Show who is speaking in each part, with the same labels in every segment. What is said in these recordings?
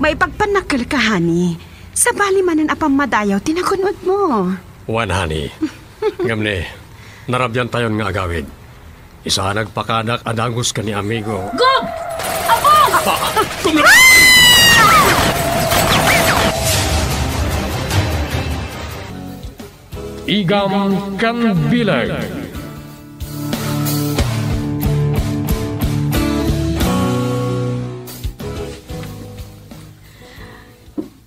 Speaker 1: May pagpanakal ka, honey. Sa bali manan apang madayaw, tinakunod mo.
Speaker 2: Wan, honey. Ngamne, narabyan tayon nga agawid. Isa nagpakanak adangos ka ni amigo.
Speaker 3: Gob! Abong!
Speaker 2: Igam kan bilag.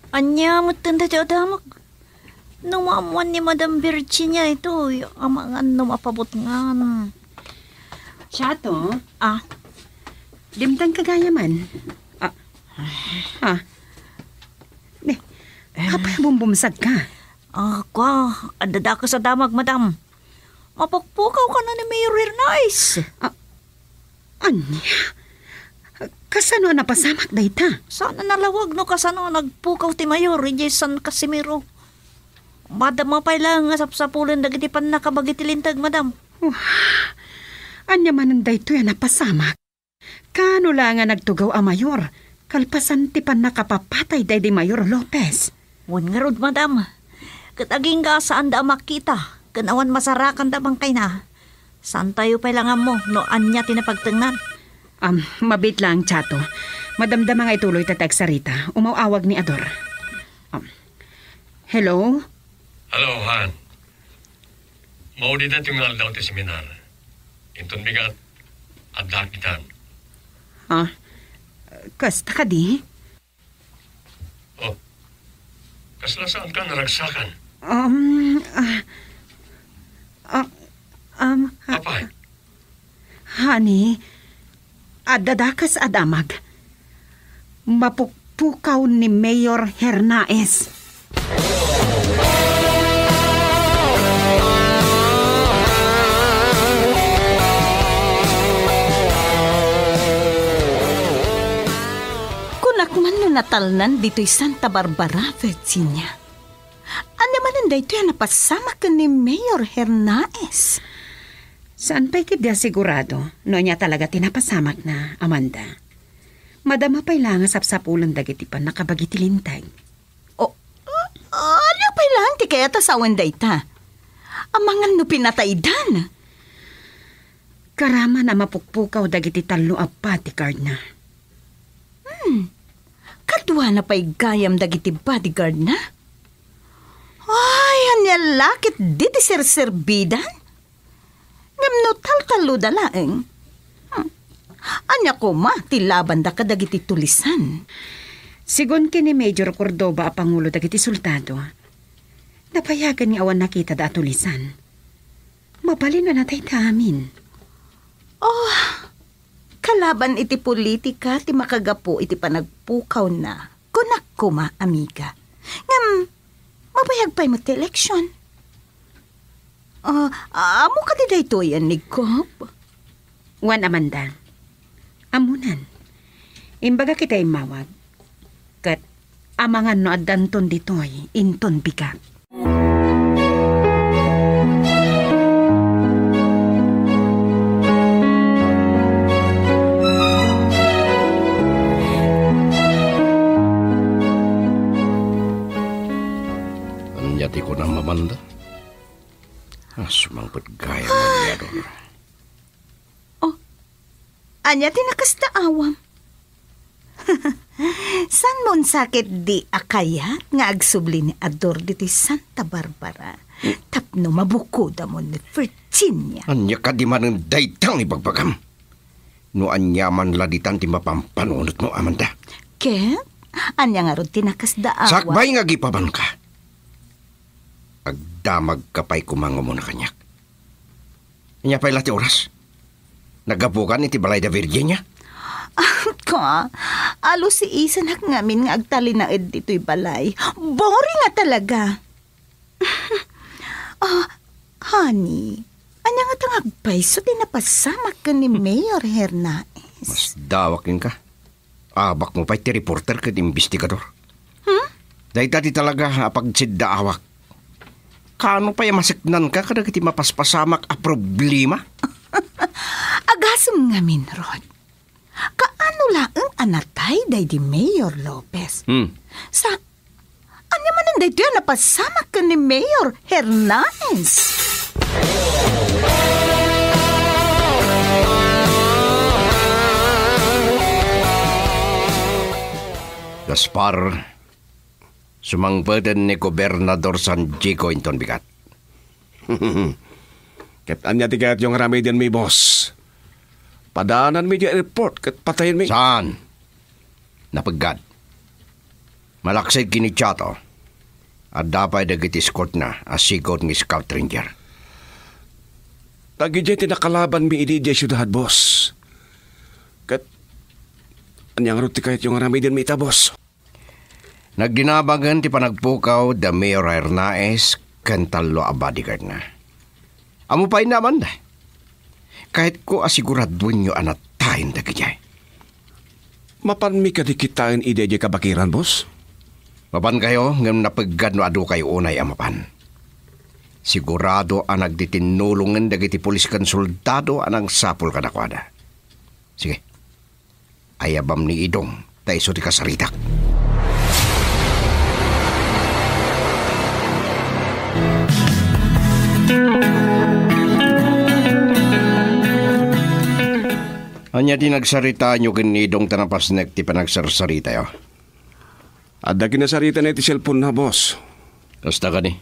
Speaker 3: Anya mo tanda siya damak. Numamuan ni Madam Virginia ito. Amangan numapabot nga.
Speaker 1: Chato,
Speaker 3: Ah,
Speaker 1: dimtang kagaya man. Kapay bumbumsag ka.
Speaker 3: kwa, adada ka sa damag, Madam. Mapagpukaw ka na ni Mayor Hernais.
Speaker 1: Anya? Kasano na pasamak na ita?
Speaker 3: Sana nalawag no kasano nagpukaw ti Mayor, Jason Casimiro. Madam mapailang nga sapsapulan dagiti pan nakabagitilintag, Madam.
Speaker 1: Anya mananday to yan napasamak. Kano lang nga nagtugaw a Mayor? Kalpasan ti pan nakapapatay day di Mayor Lopez.
Speaker 3: Wan nga rod, Madam. Kataging ka saan da makita. Kanawan masarakan da bangkay na. Saan tayo pailangan mo no anya tinapagtengnan?
Speaker 1: Mabit lang, Chato. Madamdama nga ituloy tatag sa Rita. Umawawag ni Ador. Hello?
Speaker 2: Hello, Han. Maudidat yung aldaw ti seminar. Intun bigat at dakitan.
Speaker 1: Kasta ka di?
Speaker 2: Oh, kasla saan ka naragsakan? Apay?
Speaker 1: Honey, adadakas adamag. Mapukpukaw ni Mayor Hernais.
Speaker 4: Kunak man no natalnan dito'y Santa Barbara, Virginia. Ano man dito yan napasama ka ni Mayor Hernais?
Speaker 1: Saan pa'y kidya sigurado no niya talaga tinapasamak na, Amanda? Madama pa'y lang sapsapulan dagiti pa nakabagitilintag.
Speaker 4: Ano pa'y lang ti kaya tasawan dayta? Amangan no pinataydan.
Speaker 1: Karama na mapukpukaw dagiti talo apa ti card na.
Speaker 4: Kadwa na pa'y gayam dagiti bodyguard na? Ay, anya lakit diti sirserbidan? Ngamno taltalo dalaeng. Anya ko ma, tilaban da kadagiti tulisan.
Speaker 1: Sigon kini Major Cordoba a Pangulo dagiti sultado. Napayagan nga awan nakita da tulisan. Mabalin na natay tamin.
Speaker 4: Kalaban iti politika, ti makagapo iti panagpukaw na. Kunak ko ma, amiga. Ngam, mabayag pa'y mo ti eleksyon. Amo ka di dayto yan, Nigkop?
Speaker 1: Wan, Amanda. Amunan. Imbaga kita'y mawag. Kat amangan no adanton dito'y inton bigat.
Speaker 5: Anyati ko na mamanda. Sumangpot gaya magyador.
Speaker 4: Anya tinakasta awam. San mon sakit di akayat nga agsubli ni Ador diti Santa Barbara. Tapno mabuko da mo ni Virginia.
Speaker 5: Anya ka di man ang daytang ibagbagam. No anya man laditan ti mapampanunot mo, Amanda.
Speaker 4: Ket? Anya nga ron tinakasda awam.
Speaker 5: Sakbay nga gipaban ka. Agdamag kapay kumango mo na kanyak. Anya pa'y lati oras. Nagabukan iti balay da Virginia.
Speaker 4: Alo si Isa ngamin nga agtali na ed dito'y balay. Boring nga talaga. Honey, anya nga tangagpay so tinapasamak ka ni Mayor Hernais.
Speaker 5: Mas dawakin ka. Abak mo pa'y ti reporter kat investigador. Dahil dati talaga apagsidda awak. Kano pa yung masiknan ka kada kiti mapaspasamak a problema?
Speaker 4: Agasong ngamin, Rod. Kaano lang ang anatay? day di Mayor Lopez. Sa, anya man ang day diyan napasama ka ni Mayor Hernandez?
Speaker 5: Gaspar, sumangbadan ni Gobernador San Gico inton bigat.
Speaker 6: Kat anya tigat yung ramay din may boss. Padaanan mi di airport kat patayin mi.
Speaker 5: Saan? Napagad. Malaksay kini Chato. At dapat dagiti escort na asigod ni Scout Ranger.
Speaker 6: Tagi dyan tinakalaban mi idi di syudad, boss. Kat anyang ruti kahit yung ramay din mi ita, boss.
Speaker 5: Nagdinabagan ti panagpukaw da Mayor Hernaez kan talo a bodyguard na. Amo pa'y naman da. Kahit ko asiguraduin nyo anatayin da kajay.
Speaker 6: Mapan mi kadikitain ide di kabakiran, boss?
Speaker 5: Mapan kayo ngam napagad no adu kayo unay amapan. Sigurado ang nagditinulungan dagiti pulis kan soldado anang sapol kanakwada. Sige. Ayabam ni Idong tayo di kasaritak. Anya di nagsarita nyo ganidong tanapasnek ti panagsarsarita yo.
Speaker 6: Ada kinasarita na iti cellphone na, boss.
Speaker 5: Kasta ka ni?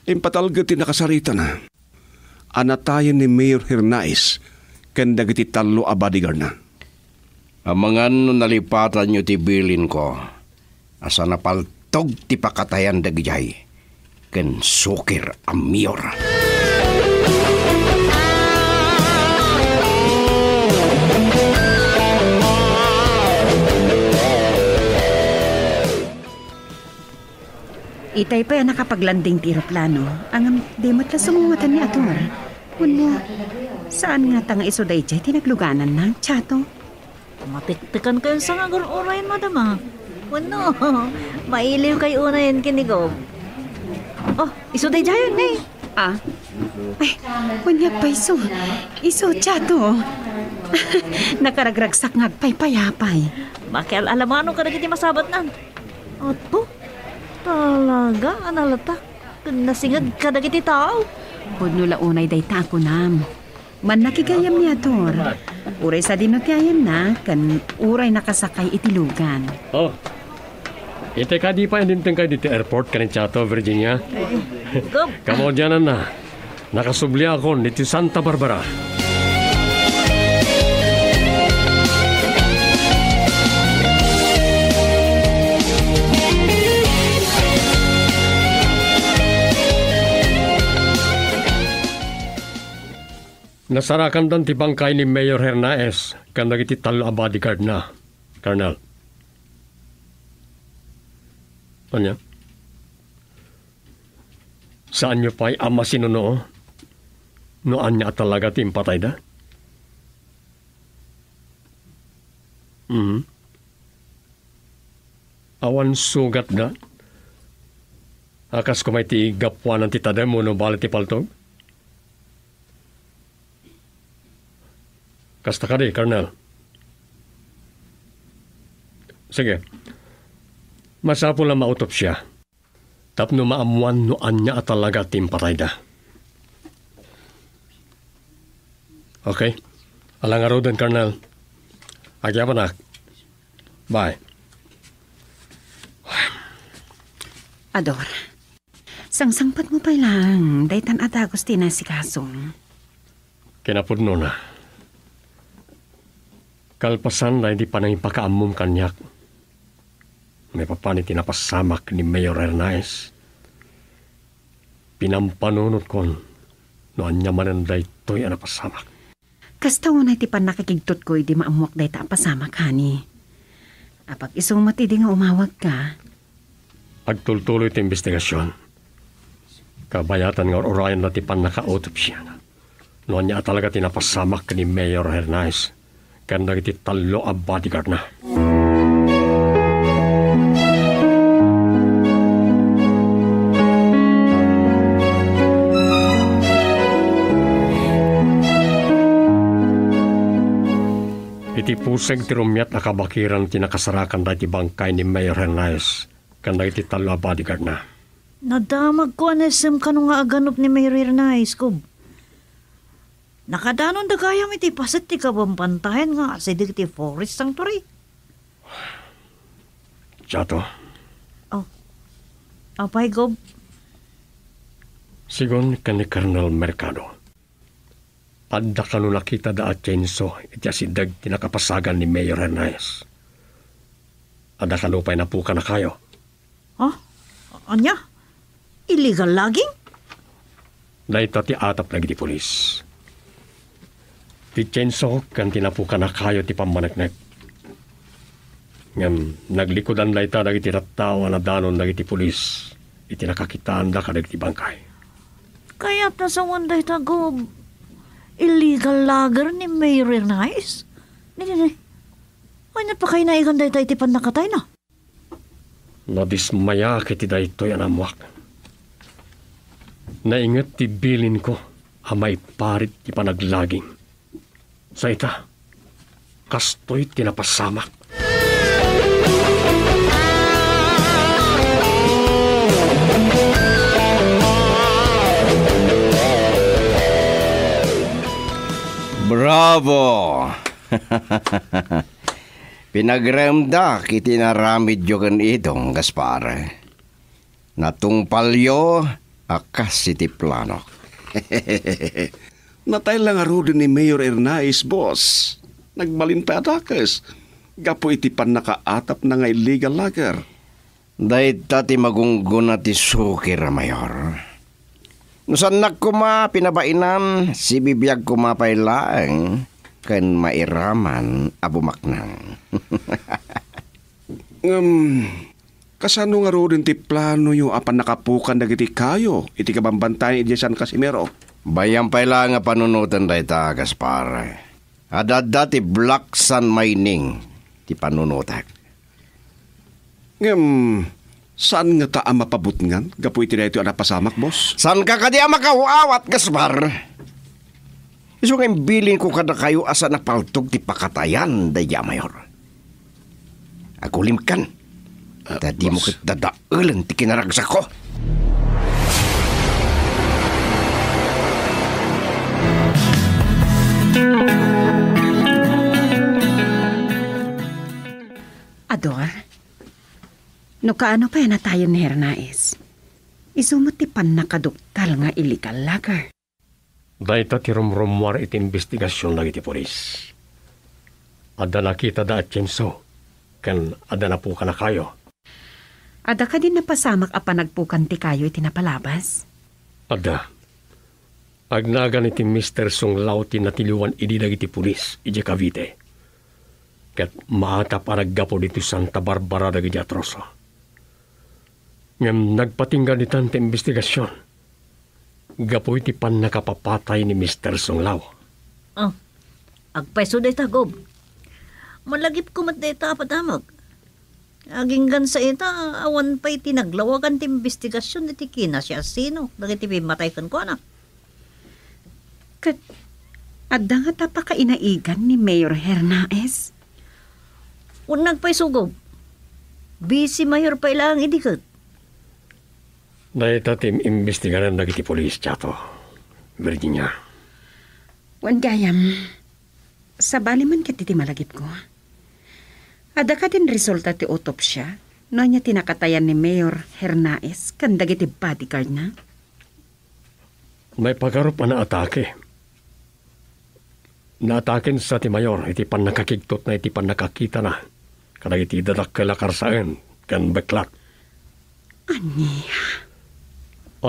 Speaker 6: Impatalga ti nakasarita na. Anatayan ni Mayor Hernandez kanda giti talo a bodyguard na.
Speaker 5: Amangan no nalipatan nyo ti bilin ko. Asa napaltog ti pakatayan dagijay. Ken sukir a mayor.
Speaker 1: Itay pa yan nakapaglanding ti eroplano. Ang demot na sumungatan ni Ator. Kuno, saan nga tanga iso day jay tinagluganan ng Chato?
Speaker 3: Matiktikan kayo sa nga urayan, madama. Wano, mailiw kayo unayan kinigo. Oh, iso day jayon eh.
Speaker 1: Ah? Ay, kunyak pa iso. Iso, Chato. Nakaragragsak ngagpay-payapay.
Speaker 3: Makialamano ka na kiti masabat nan. Oto, talaga, analatak. Nasingad ka na kiti tao.
Speaker 1: Kuno launay day tako nam. Man nakigayam ni Ator. Uray sa dinutyayan na, kan uray nakasakay itilugan.
Speaker 2: Oh, ite ka di pa indinteng kayo dito airport ka ni Chato, Virginia.
Speaker 3: Go.
Speaker 2: Kamo dyanan na. Nakasubli ako dito Santa Barbara. Nasarakan dan ti bangkay ni Mayor Hernandez kan nagiti talo a bodyguard na, Colonel. Anya? Saan nyo pa'y ama sinuno? No anya talaga timpatay da? Awan sugat da? Akas ko may tiigapwanan ti tadem mo no balit ti paltog? Kasta ka di, Colonel. Sige. Masapol na mautopsya. Tapno maamuan no anya at talaga timpatay da. Okay. Alang araw din, Colonel. Agya pa na. Bye.
Speaker 1: Ador, sangsangpat mo pa lang. Daytan at Agustina si Kasong.
Speaker 2: Kinapudno na. Kalpasan na hindi pa nang ipakaamom kanyak. May papanit tinapasamak ni Mayor Hernandez. Pinampanunot kon no anya mananday to'y anapasamak.
Speaker 1: Kasta unay ti pan nakikigtot ko, di maamuak day ta pasama ka ni. Apag isumat di nga umawag ka.
Speaker 2: Agtultuloy ti investigasyon. Kabayatan nga orayan na ti pan naka-autopsya na. No anya talaga tinapasamak ni Mayor Hernandez. Kanda iti talo a bodyguard na. Iti puseg ti rumyat nakabakiran ti nakasarakan da ti bangkay ni Mayor Hernandez kan da iti talo a bodyguard na.
Speaker 3: Nadamag ko anesem kano nga aganop ni Mayor Hernandez ko. Nakadanon da kayam iti paset ti kabampantayan nga asidig ti forest sanctuary.
Speaker 2: Chato,
Speaker 3: Oh, apay Gob.
Speaker 2: sigon kan ni Colonel Mercado. Adda kanu nakita da at chainsaw iti asidag ti nakapasagan ni Mayor Hernandez. Adda kanu pa'y napuka na kayo.
Speaker 3: Ha? Anya? Illegal logging?
Speaker 2: Dahita ti atap lagi di polis. Ti chainsaw kan tinapuka na kayo ti pamanagnek. Ngam naglikodan dahita dagi ti rattawa na danon dagi ti polis. Iti nakakitaan da kadag ti bangkay.
Speaker 3: Kaya't nasa wanday ta Gob. Illegal logger ni Mayor Hernandez? Hindi. Ano pa kayo naiganday tayo tipan nakatay na?
Speaker 2: Nadismaya kiti daytoy anamwak. Naingat ti bilin ko amay parit ti panaglaging. Sa ita, kastoy tinapasamak.
Speaker 5: Bravo! Pinagramda kiti naramid yo kan itong Gaspar. Natungpalyo akas iti plano.
Speaker 6: Natay lang aro din ni Mayor Hernandez, boss. Nagbalin pa atakas. Gapo iti pan nakaatap na nga illegal logger.
Speaker 5: Dahit tati magungguna ti sukir, Mayor. Nusanak kuma pinabainan, si bibiyag kumapay laeng, kan mairaman abumaknang.
Speaker 6: Kasano nga ro din ti plano yung apan nakapukan dagiti kayo, iti kabambantayan iti San Casimiro.
Speaker 5: Bayang pala nga panunutan dahi ta, Gaspar. Adada ti Black Sun Mining, ti panunutak.
Speaker 6: Saan nga taa mapabutngan? Gapu iti na ito anapasamak, boss?
Speaker 5: San ka kadi makauawat, Gaspar? Iso nga bilin ko kada kayo asa napaltog ti pakatayan, daya, Mayor. Agulim kan. Dadi mo kit dadaulan ti kinaragsak ko.
Speaker 1: Ador, no kaano pa na tayo ni Hernandez? Isumot ti pan nakaduktal nga illegal logger.
Speaker 2: Dahita ti rumrumwar iti investigasyon lagi ti polis. Ada nakita da at chainsaw. Kan ada na po ka na kayo.
Speaker 1: Ada ka din napasamak a panagpukan ti kayo iti napalabas?
Speaker 2: Ada. Agnagan iti Mr. Sunglaw ti natiliwan idi lagi ti polis iti Cavite. Kat maatap araggapo dito Santa Barbara dagi atroso. Ngam nagpatinggan itan ti investigasyon. Gapo iti pan nakapapatay ni Mr. Sunglaw.
Speaker 3: Oh, agpaiso deta Gob. Malagip kumat deta apadamag. Aginggan sa ita, awan pa'y tinaglawagan ti investigasyon iti kina siya sino. Dagiti pimatay kan ko na.
Speaker 1: Kat, adda nga tapa ka inaigan ni Mayor Hernandez?
Speaker 3: Unag pa'y sugob. Busy Mayor pa ilang idikat.
Speaker 2: Dahita ti imbestigaran lagi ti polis, Chato. Virginia.
Speaker 1: Wan gayam, sabali man kat iti malagip ko. Ada ka din resulta ti autopsya no niya tinakatayan ni Mayor Hernandez kan dagiti bodyguard na?
Speaker 2: May pagarup na atake. Naataken sa ti Mayor iti pan nakakigtot na iti pan nakakita na. Kadag iti dadakkelakar saan kan beklat.
Speaker 1: Aniya?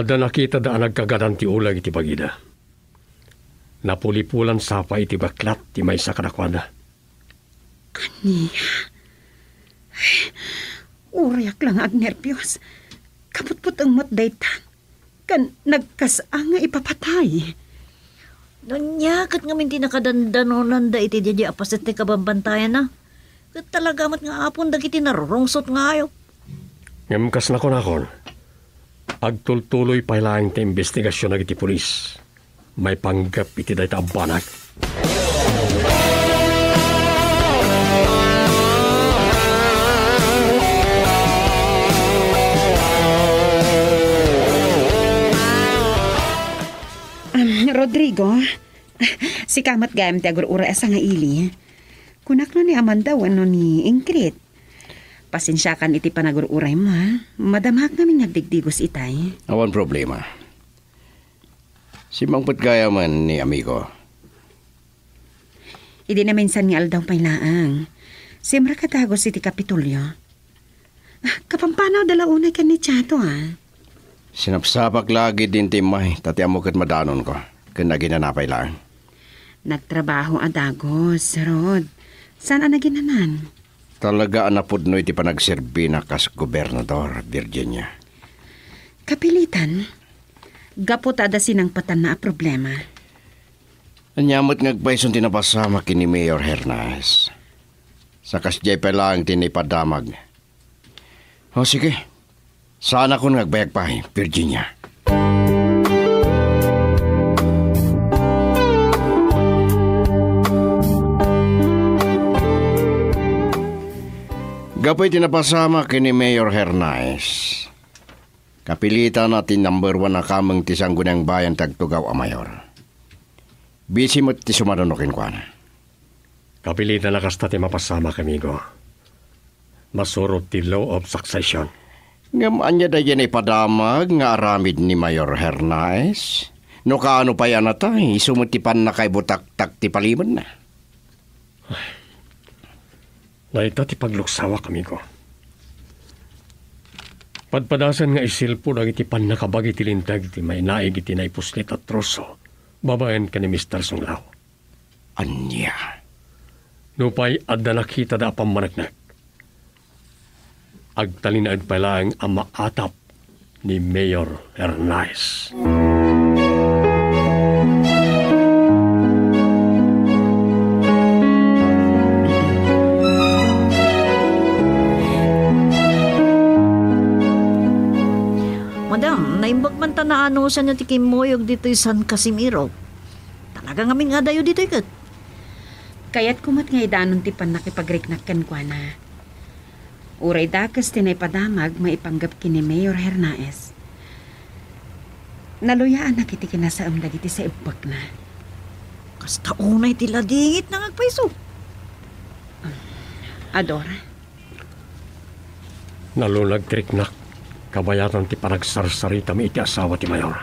Speaker 2: Ada nakita da nagkagadan ti ulag iti bagida. Napulipulan sapa iti beklat ti may sakadakwada.
Speaker 1: Aniya? Uriyak lang ag nervyos. Kaputput ang matdaytan. Kan nagkasang nga ipapatay.
Speaker 3: Nanyakat nga minti nakadandanonan da iti di apasit ti kabambantayan na. Kat talaga mat nga apon dagiti narurungsot nga ayo.
Speaker 2: Ngamkas na ko. Agtultuloy pa ilang ti investigasyon na iti polis. May panggap iti dayta abanag.
Speaker 1: amigo. Si kamat gayam ti agur-ura asa nga ili. Kunak no ni Amanda wano ni Ingrid. Pasensyakan iti panagur-uray mo ha. Madamhak namin nagdigdigos itay.
Speaker 5: Awan problema. Si mangput gaya man ni amigo.
Speaker 1: Idi na minsan nga aldaw pailaang. Simra katagos iti Kapitulyo. Kapampanaw dalaunay ka ni Chato ha.
Speaker 5: Sinapsapak lagi din timay, tati amo kat madanon ko. Kaya ginanapay lang.
Speaker 1: Nagtrabaho adagos, Rod. Saan ang naginanan?
Speaker 5: Talaga anapod no iti panagserbi na kas gobernador, Virginia.
Speaker 1: Kapilitan? Gaputada sinang patan na problema.
Speaker 5: Anyamot ngagpayson tinapasama kini Mayor Hernandez. Sa kasjay pa lang tinipadamag. O sige, sana ko ngagbayag pa, Virginia. Gapay tinapasama kini Mayor Hernandez. Kapilitan natin number 1 na kamang tisang gunang bayan tagtugaw a mayor. Bisi mo ti sumanunukin ko na.
Speaker 2: Kapilitan na kasta ti mapasama kamigo. Masurot ti law of succession.
Speaker 5: Ngam anya da yan ipadamag nga aramid ni Mayor Hernandez. No kaano pa yan natay, sumutipan na kay butak-tak ti paliman na.
Speaker 2: Naita ti pagluksawa kamigo. Padpadasan nga isilpo lang iti pan nakabagi ti lintag iti may naig iti naipuslit at troso. Babayan ka ni Mr. Sunglaw.
Speaker 5: Anya?
Speaker 2: Nupay adda nakita da pamanagnak. Agtalinaad pa lang ang maatap ni Mayor Hernandez.
Speaker 3: Madam, naimbag man ta na ano sa niya ti Kimoyog dito San Casimiro. Talaga nga dayo dito ikat.
Speaker 1: Kaya't kumat nga idanon ti pan nakipagriknak ken kwa na. Uray dakas tinay padamag maipanggap kini Mayor Hernandez. Naluyaan na kiti kinasaam dagiti sa ibag na.
Speaker 3: Kasta unay ti ladingit na ngagpaiso.
Speaker 1: Adora,
Speaker 2: Nalulag triknak. Kabayatan ti panagsarsarita mi iti asawa ti Mayor.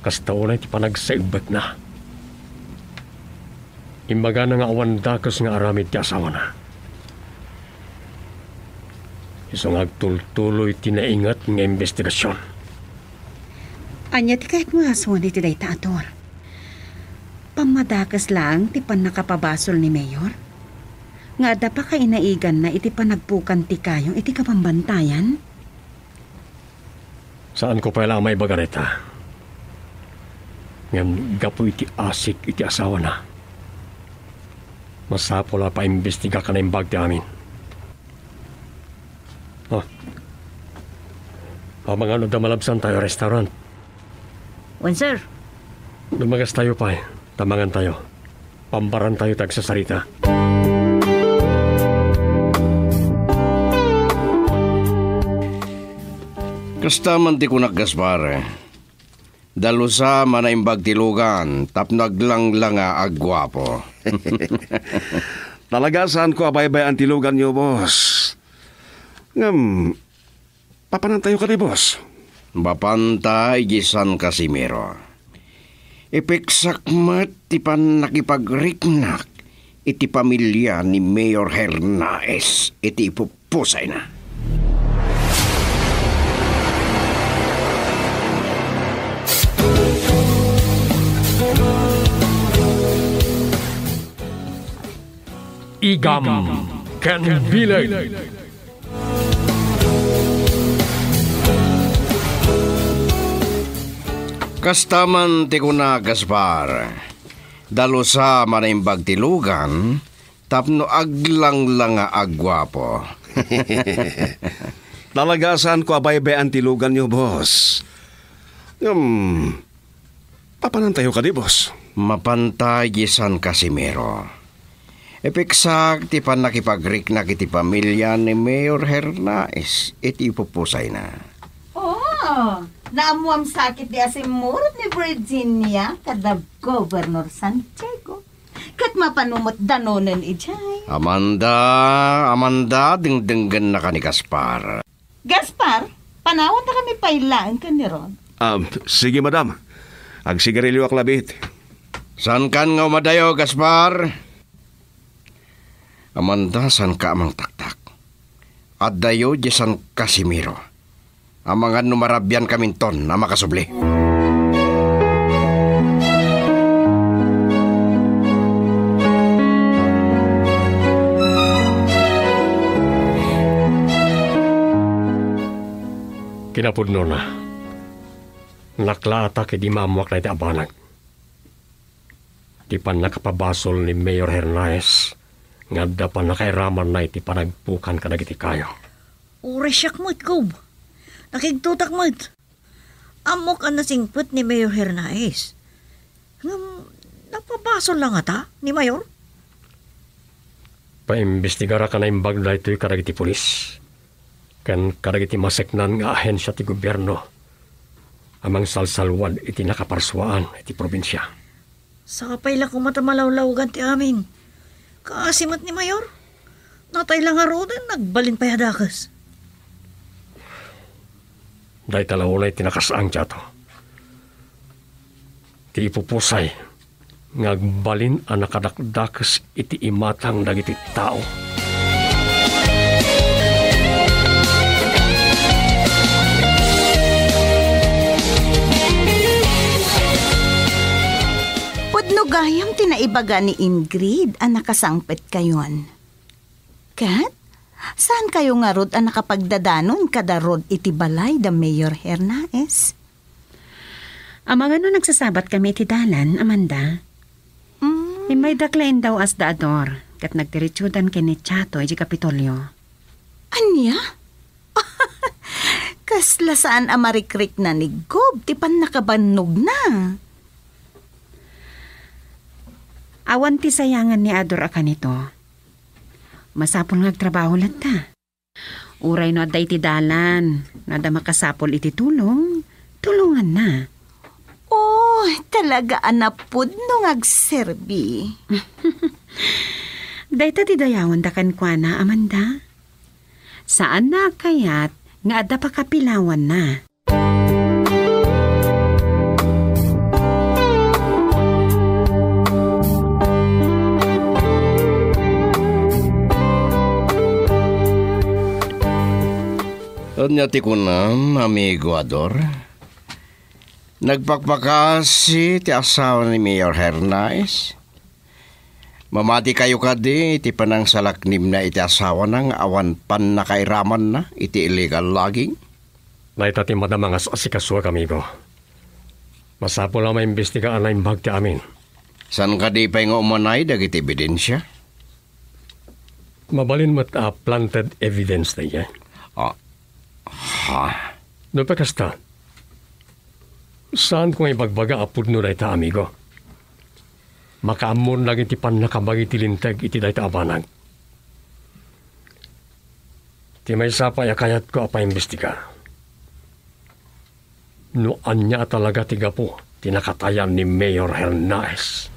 Speaker 2: Kastaunay ti panagsaibat na. Imbaga na nga awan dakas nga aramid ti asawa na. Isang agtultuloy ti naingat nga investigasyon.
Speaker 1: anya ti kahit mga aswan iti dayta ator. Pamadakas lang ti pan nakapabasol ni Mayor. Nga da pa ka inaigan na iti panagpukan ti kayong iti kapambantayan?
Speaker 2: Saan ko pala may bagareta? Ngayon gapo iti asik iti asawa na. Masapo la pa imbestiga ka na imbag ti amin. Mga ano damalabsan tayo restaurant.
Speaker 3: Wan, sir.
Speaker 2: Lumagas tayo pa tamangan tayo. Pambaran tayo tagsasarita.
Speaker 5: Kastaman ti kunak Gaspar. Dalusa manaimbag tilugan, tapnaglang langa agwapo.
Speaker 6: Talaga saan ko abay-bay ang tilugan niyo, boss? Papanantayo ka rin, boss.
Speaker 5: Bapantay gisan Casimiro. Ipeksak mat ti pan nakipagriknak iti pamilya ni Mayor Hernandez iti ipupusay na.
Speaker 2: Igam Ken Bilay.
Speaker 5: Kastaman ti kuna Gaspar. Dalusa manaimbag tilugan, tapno aglang langa agwapo.
Speaker 6: Talaga saan ko abay-bay ang tilugan niyo, boss? Papanantayo ka rin, boss.
Speaker 5: Mapantay gisan Casimiro. Epeksak ti pan nakipagriknak iti pamilya ni Mayor Hernandez iti ipupusay na.
Speaker 4: Oh, Naamuam sakit di asimurot ni Virginia kada Governor Santiago. Kat mapanumot danonen ijay.
Speaker 5: Amanda, dingdinggan na ka ni Gaspar.
Speaker 4: Gaspar, panawon na kami pailaan ka ni Ron.
Speaker 6: Sige, madam. Ag sigarilyo ak labit.
Speaker 5: San kan nga umadayo, Gaspar? Amanda, san ka amang taktak? At dayo, San Casimiro. Amangan numarabyan kaminton na makasubli.
Speaker 2: Kinapudno na. Naklaata kay di mamuak na iti abanag. Di pa nakapabasol ni Mayor Hernaez nga da pa nakairaman na iti panagpukan ka nagiti kayo.
Speaker 3: Uresyak mo't, Gob. Nakigtutak mo't. Amok ang nasingput ni Mayor Hernaez. Napabasol lang ata ni Mayor?
Speaker 2: Paimbestigara ka na imbag na ito'y karagiti pulis. Kan karagiti maseknan nga ahensya ti gobyerno. Amang salsalwan iti nakaparswaan iti probinsya.
Speaker 3: Sa kapay lang kumatamalawlawagan ti amin. Kaasimat ni Mayor. Natay lang nga roden, nagbalin pa yadakas.
Speaker 2: Dahil talawalay tinakasaang tiyato. Ti ipupusay, ngagbalin ang nakadakdakas iti imatang dagiti tao.
Speaker 4: Pudno gayam tinaibaga ni Ingrid ang nakasangpet kayon. Kat, saan kayo nga rod ang nakapagdadanon kada rod iti balay da Mayor Hernaez?
Speaker 1: Amang ano nagsasabat kami iti dalan, Amanda? May daklain daw as daador, kat nagdiretsudan kini Chato iti Kapitolyo.
Speaker 4: Anya? Kasla saan amarikrik na ni Gob, ti pan nakabannog na.
Speaker 1: Awan ti sayangan ni Ador akan ito. Masapol ngagtrabaho lang ta. Uray no adda iti dalan, nada makasapol iti tulong, tulungan na.
Speaker 4: Oh, talaga anapod nung agserbi.
Speaker 1: Dayta ti dayawan da kan kwa na, Amanda. Saan na kayat nga adda pa kapilawan na?
Speaker 5: Nyati ko na, amigo Ador. Nagpakpakasi ti asawa ni Mayor Hernaez. Mamati kayo ka di, iti panang salaknim na iti asawa nang awan pan nakairaman na, iti illegal logging.
Speaker 2: Naita ti madamang asikaswa kamigo. Masapo lang maimbestigaan na imbag ti amin.
Speaker 5: San ka di pa nga umanay, dagiti ebidensya?
Speaker 2: Mabalin mo't planted evidence na yan.
Speaker 5: Ha?
Speaker 2: No pa kasta, saan kung ibagbaga apod no dahi ta amigo? Makaamon lang iti pan nakabagi ti lintag iti dahi ta abanag. Ti may sapay akayat ko apa imbestiga. No anya talaga ti gapo, tinakatayan ni Mayor Hernaez.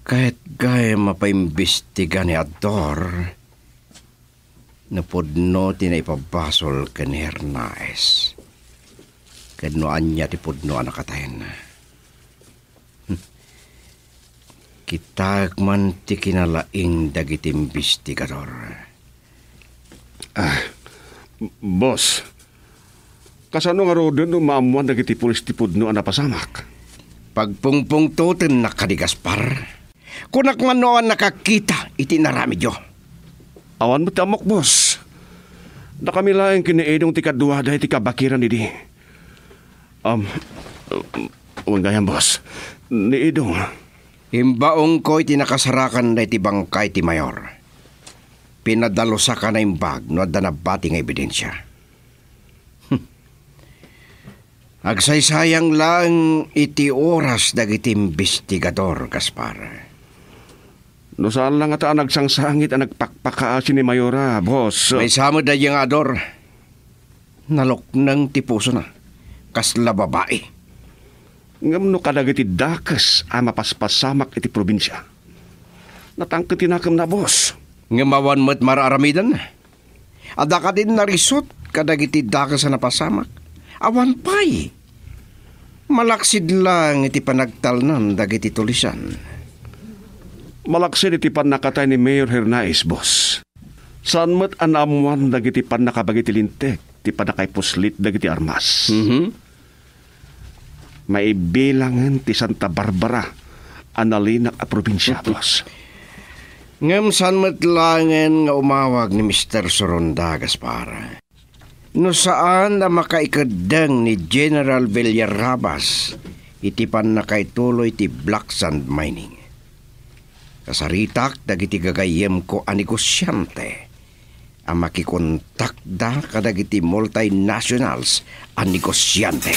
Speaker 5: Kahit gaya mapaimbestiga ni Ador, napudno tinaipabasol ka ni Hernaez. Kanuan niya ti pudno ang nakatayin na. Kitag man ti kinalaing dagiti imbestigador.
Speaker 6: Boss, kasano nga roden no maamuan dagiti pulis ti pudno ang napasamak?
Speaker 5: Pagpungpung tutin na ka ni Gaspar. Kunak man noan nakakita, iti narami jo.
Speaker 6: Awan mo tamok, boss. Nakamilaing kiniidong ti kadwa dahil ti kabakiran ni di. Wangayan, boss. Niidong.
Speaker 5: Imbaong ko'y tinakasarakan na iti bangkay ti Mayor. Pinadalosa ka na imbag no adda nabati nga ebidensya. Agsaysayang lang iti oras dagiti investigador, Gaspar.
Speaker 6: No saan lang ata nagsangsangit ang nagpakpakaasi ni Mayora, boss.
Speaker 5: May samod na yung ador. Naloknang tipuso na. Kasla babae.
Speaker 6: Ngam no kadagiti dakas ang mapaspasamak iti probinsya. Natangkat tinakam na, boss.
Speaker 5: Ngamawan mo't mararamidan. Ada ka din narisot kadagiti dakas na napasamak. Awan pay. Malaksid lang iti panagtalnan dagiti tulisan.
Speaker 6: Malaksid iti panakatay ni Mayor Hernais, boss. Saan mo't anamuan dagiti panakabagiti lintek, ti panakay puslit dagiti armas. Maibilangan ti Santa Barbara, analinak a probinsya, boss.
Speaker 5: Ngam saan mo't langan nga umawag ni Mr. Soronda, Gaspar. No saan na makaikadang ni General Villarrabas iti panakaituloy ti Black Sand Mining. Kasaritak dagiti gagayem ko a negosyante ang makikontak da kadagiti multinationals a negosyante.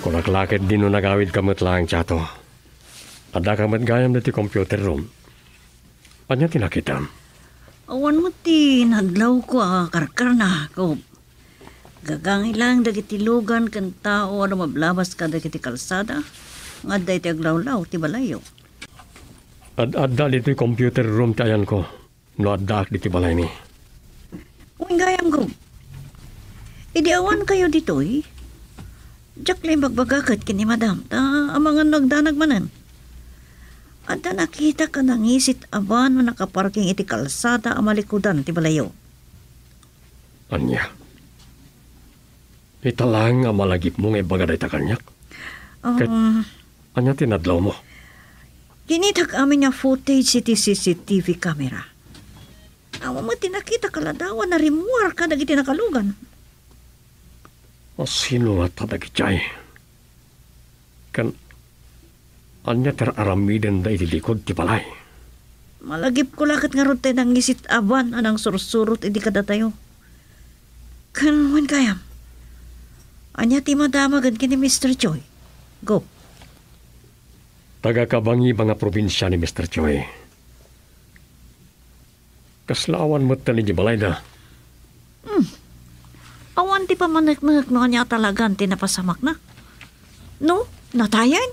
Speaker 2: Kulaklakit din no nagawid kamot lang, Chato. Ada kamot gayam na ti computer room. Anya tinakitam?
Speaker 3: Awan mo ti naglaw ko karkar na, Gob. Gagangi lang dagiti lugan kan tao ano mablabas ka dagiti kalsada. Nga day ti aglaw-law ti balayo.
Speaker 2: Adda dito yung computer room ti ayan ko. No adda dito balay ni.
Speaker 3: Uwing gayam, Gob. Idi awan kayo dito eh. Diyak lang magbagakat kini madam, ang mga nagdanag manan. At nakita ka nangisit aban mo nakaparking iti kalsada ang malikudan ti balayo.
Speaker 2: Anya? Italang ang malagip mo nga ibagaday ta kanyak. Anya tinadlaw mo?
Speaker 3: Kinitak amin nga footage iti CCTV camera. Awa mo tinakita kaladawan na rimuar ka dagiti nakalugan.
Speaker 2: O sino nga tadagitay? Kan anya teraramiden da itilikod ti balay.
Speaker 3: Malagip ko lakat nga rote ng isit aban anang sursurot iti kadatayo. Kan wan kayam. Anya ti madamagan kini Mr. Choi. Go.
Speaker 2: Taga-kabangi mga probinsya ni Mr. Choi. Kaslawan mo't tali di balay da.
Speaker 3: Awan ti pamanak-nak no kanya talagang tinapasamak na. No? Natayan?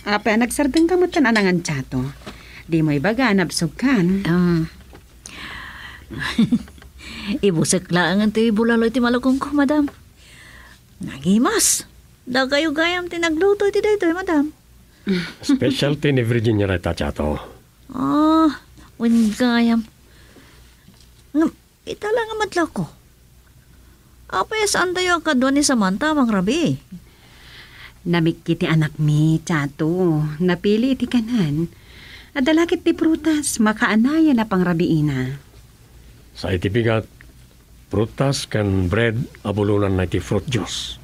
Speaker 1: Apa nagsardeng kamutan anangan, Chato. Di mo ibaga nabsog kan.
Speaker 3: Ibusek lang ang ti bulaloy ti malakong ko, madam. Nagimas. Da kayo gayam tinagluto iti dayto, madam.
Speaker 2: Specialty ni Virginia Reta, Chato.
Speaker 3: Wan gayam. Ita lang ang madlaw ko. Apa saan tayo ang kadwa ni Samantha, mang rabi?
Speaker 1: Namikiti anak mi, Chato. Napili iti kanan. Adalakit ti prutas, makaanaya na pangrabiina.
Speaker 2: Sa itibigat, prutas kan bread abulunan na iti fruit juice.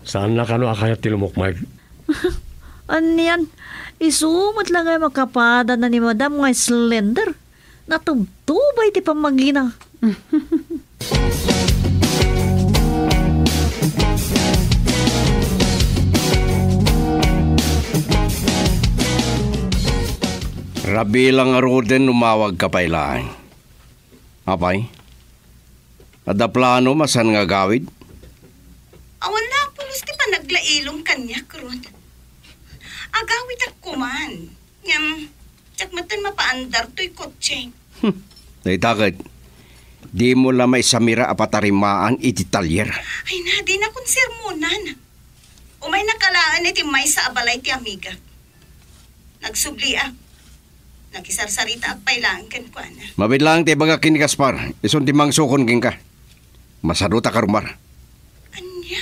Speaker 2: Saan na kano akayat ti lumukmay?
Speaker 3: Aniyan, isumot lang ay makapada na ni madam nga slender. Natubtubay ti pamagina.
Speaker 5: Rabi lang aroden umawag ka pailaan. Apay? Ada plano masan nga gawid?
Speaker 7: Awan na, pulos ti pa naglailong kanya, Kron. Agawid at kuman. Ngam, tsak matan mapaandar to'y kotse.
Speaker 5: Naitakad, di mo lamay samira apatarimaan iti talyer.
Speaker 7: Ay na, di na kong sermonan. Umay nakalaan iti may sa abalay ti amiga. Nagsubli Nagisarsarita at pailaan kan kwa na.
Speaker 5: Mabidlang ti baga kini Gaspar, isun ti mangsukon king ka. Masaruta ka rumar.
Speaker 7: Anya?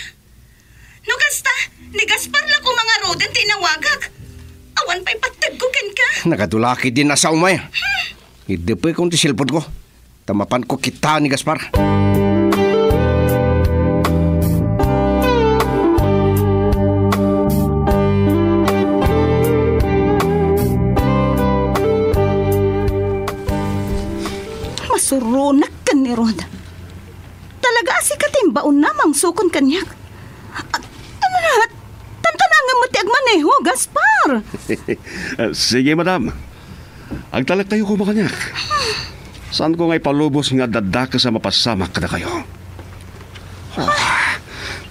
Speaker 7: No kasta, ni Gaspar la ko mga roden tinawagag. Awan pa'y pataggugan ka.
Speaker 5: Nakadulaki din na sa umay. Idipay kong ti silpod ko. Tamapan ko kita ni Gaspar.
Speaker 4: Masurunak ka ni Rod. Talaga si katimbaon namang sukon kanyak. Ano na? Tantanangan mo ti agmaneho, Gaspar.
Speaker 6: Sige, madam. Agtalak tayo ko makanyak. Saan ko nga'y palubos nga dadaka sa mapasamak kada kayo?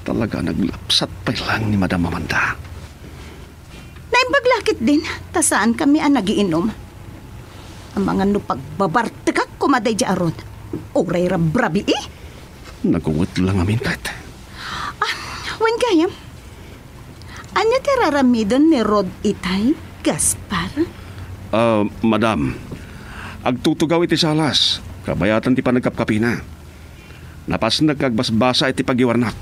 Speaker 6: Talaga naglapsat pa lang ni Madam Amanda.
Speaker 4: Naimbaglakit din, tasaan kami ang nagiinom. Ang mga nupagbabartikak kumaday di arod. Uray rabrabi eh.
Speaker 6: Nagungot lang amin kahit.
Speaker 4: Wen gayam. Anya ti raramidon ni Rod itay, Gaspar?
Speaker 6: Madam, agtutugaw iti salas. Kabayatan ti panagkapkapina. Napas nagkagbasbasa iti pagiwarnak.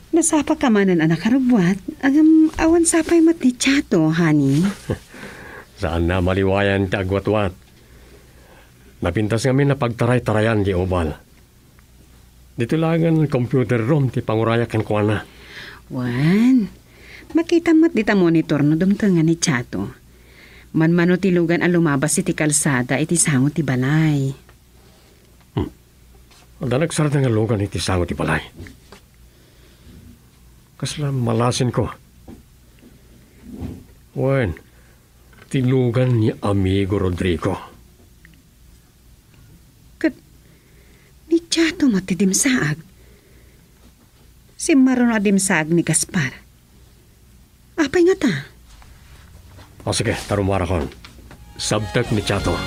Speaker 1: Nasapa ka manan anak karubwat. Awan sapay mat ni Chato, honey.
Speaker 2: Saan na maliwayan ti agwatwat? Napintas kami na pagtaray-tarayan di obal. Dito lang ang computer room ti pangurayakan ko na.
Speaker 1: Wan, makita mo't dita monitor no dumtungan ni Chato. Man tilugan ang lumabas iti kalsada iti sangot ti balay.
Speaker 2: Ang nagsarad nga lugan iti sangot ti balay. Kasla malasin ko. Wan, tilugan ni amigo Rodrigo.
Speaker 1: Ni Chato matidimsaag. Si Maron adimsaag ni Gaspar. Apay nga ta?
Speaker 2: O sige, tarumara kon. Sabtak ni Chato.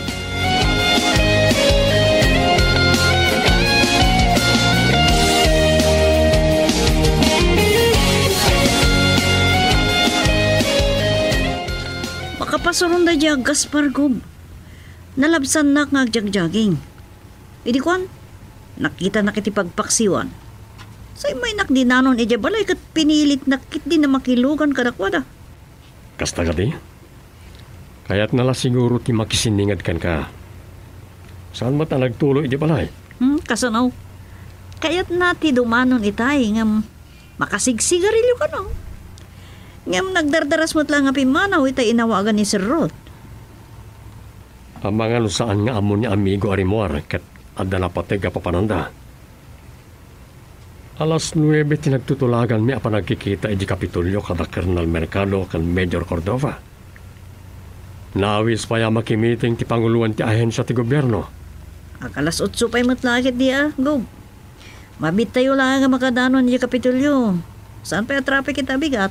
Speaker 3: Makapasurong da diyag Gaspar Gob. Nalabsan na nga agjagjaging. Idi kwan, nakita na kiti pagpaksiwan. Say may nakdinanon ija balay kat pinilit nakit din na makilugan kadakwada.
Speaker 2: Kasta ka di? Kaya't nala siguro ti makisiningad kan ka. Saan mo ta nagtuloy ija balay?
Speaker 3: Kasanaw. Kaya't nati dumanon itay ngam makasigsigarilyo ka no. Ngam nagdardaras mo't lang nga pimanaw itay inawagan ni Sir Rod.
Speaker 2: Ang mga saan nga amo ni amigo Arimor kat adda na patega papananda. Alas 9 tinagtutulagan mi apa nagkikita iti Kapitolyo kada Colonel Mercado kan Major Cordova. Nawis pa ya makimiting ti panguluan ti ahensya ti gobyerno.
Speaker 3: Akalas 8 pa'y matlakit di Gob. Mabit tayo lang nga makadanon iti Kapitolyo. Saan pa yung traffic kita bigat?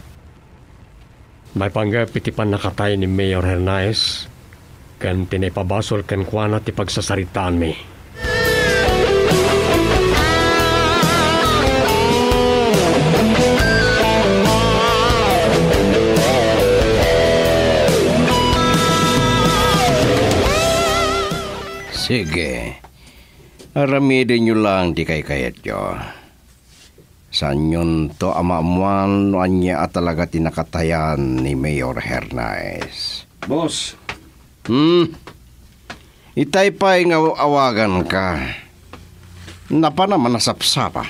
Speaker 2: May panggap iti nakatay ni Mayor Hernaez kan tinipabasol kan kuana ti pagsasaritaan mi.
Speaker 5: Sige. Aramidin nyo lang di kay kayat nyo. San yun to amamuan anya at talaga tinakatayan ni Mayor Hernaez.
Speaker 6: Boss.
Speaker 5: Itay pa'y nga awagan ka. Napa naman nasapsapa.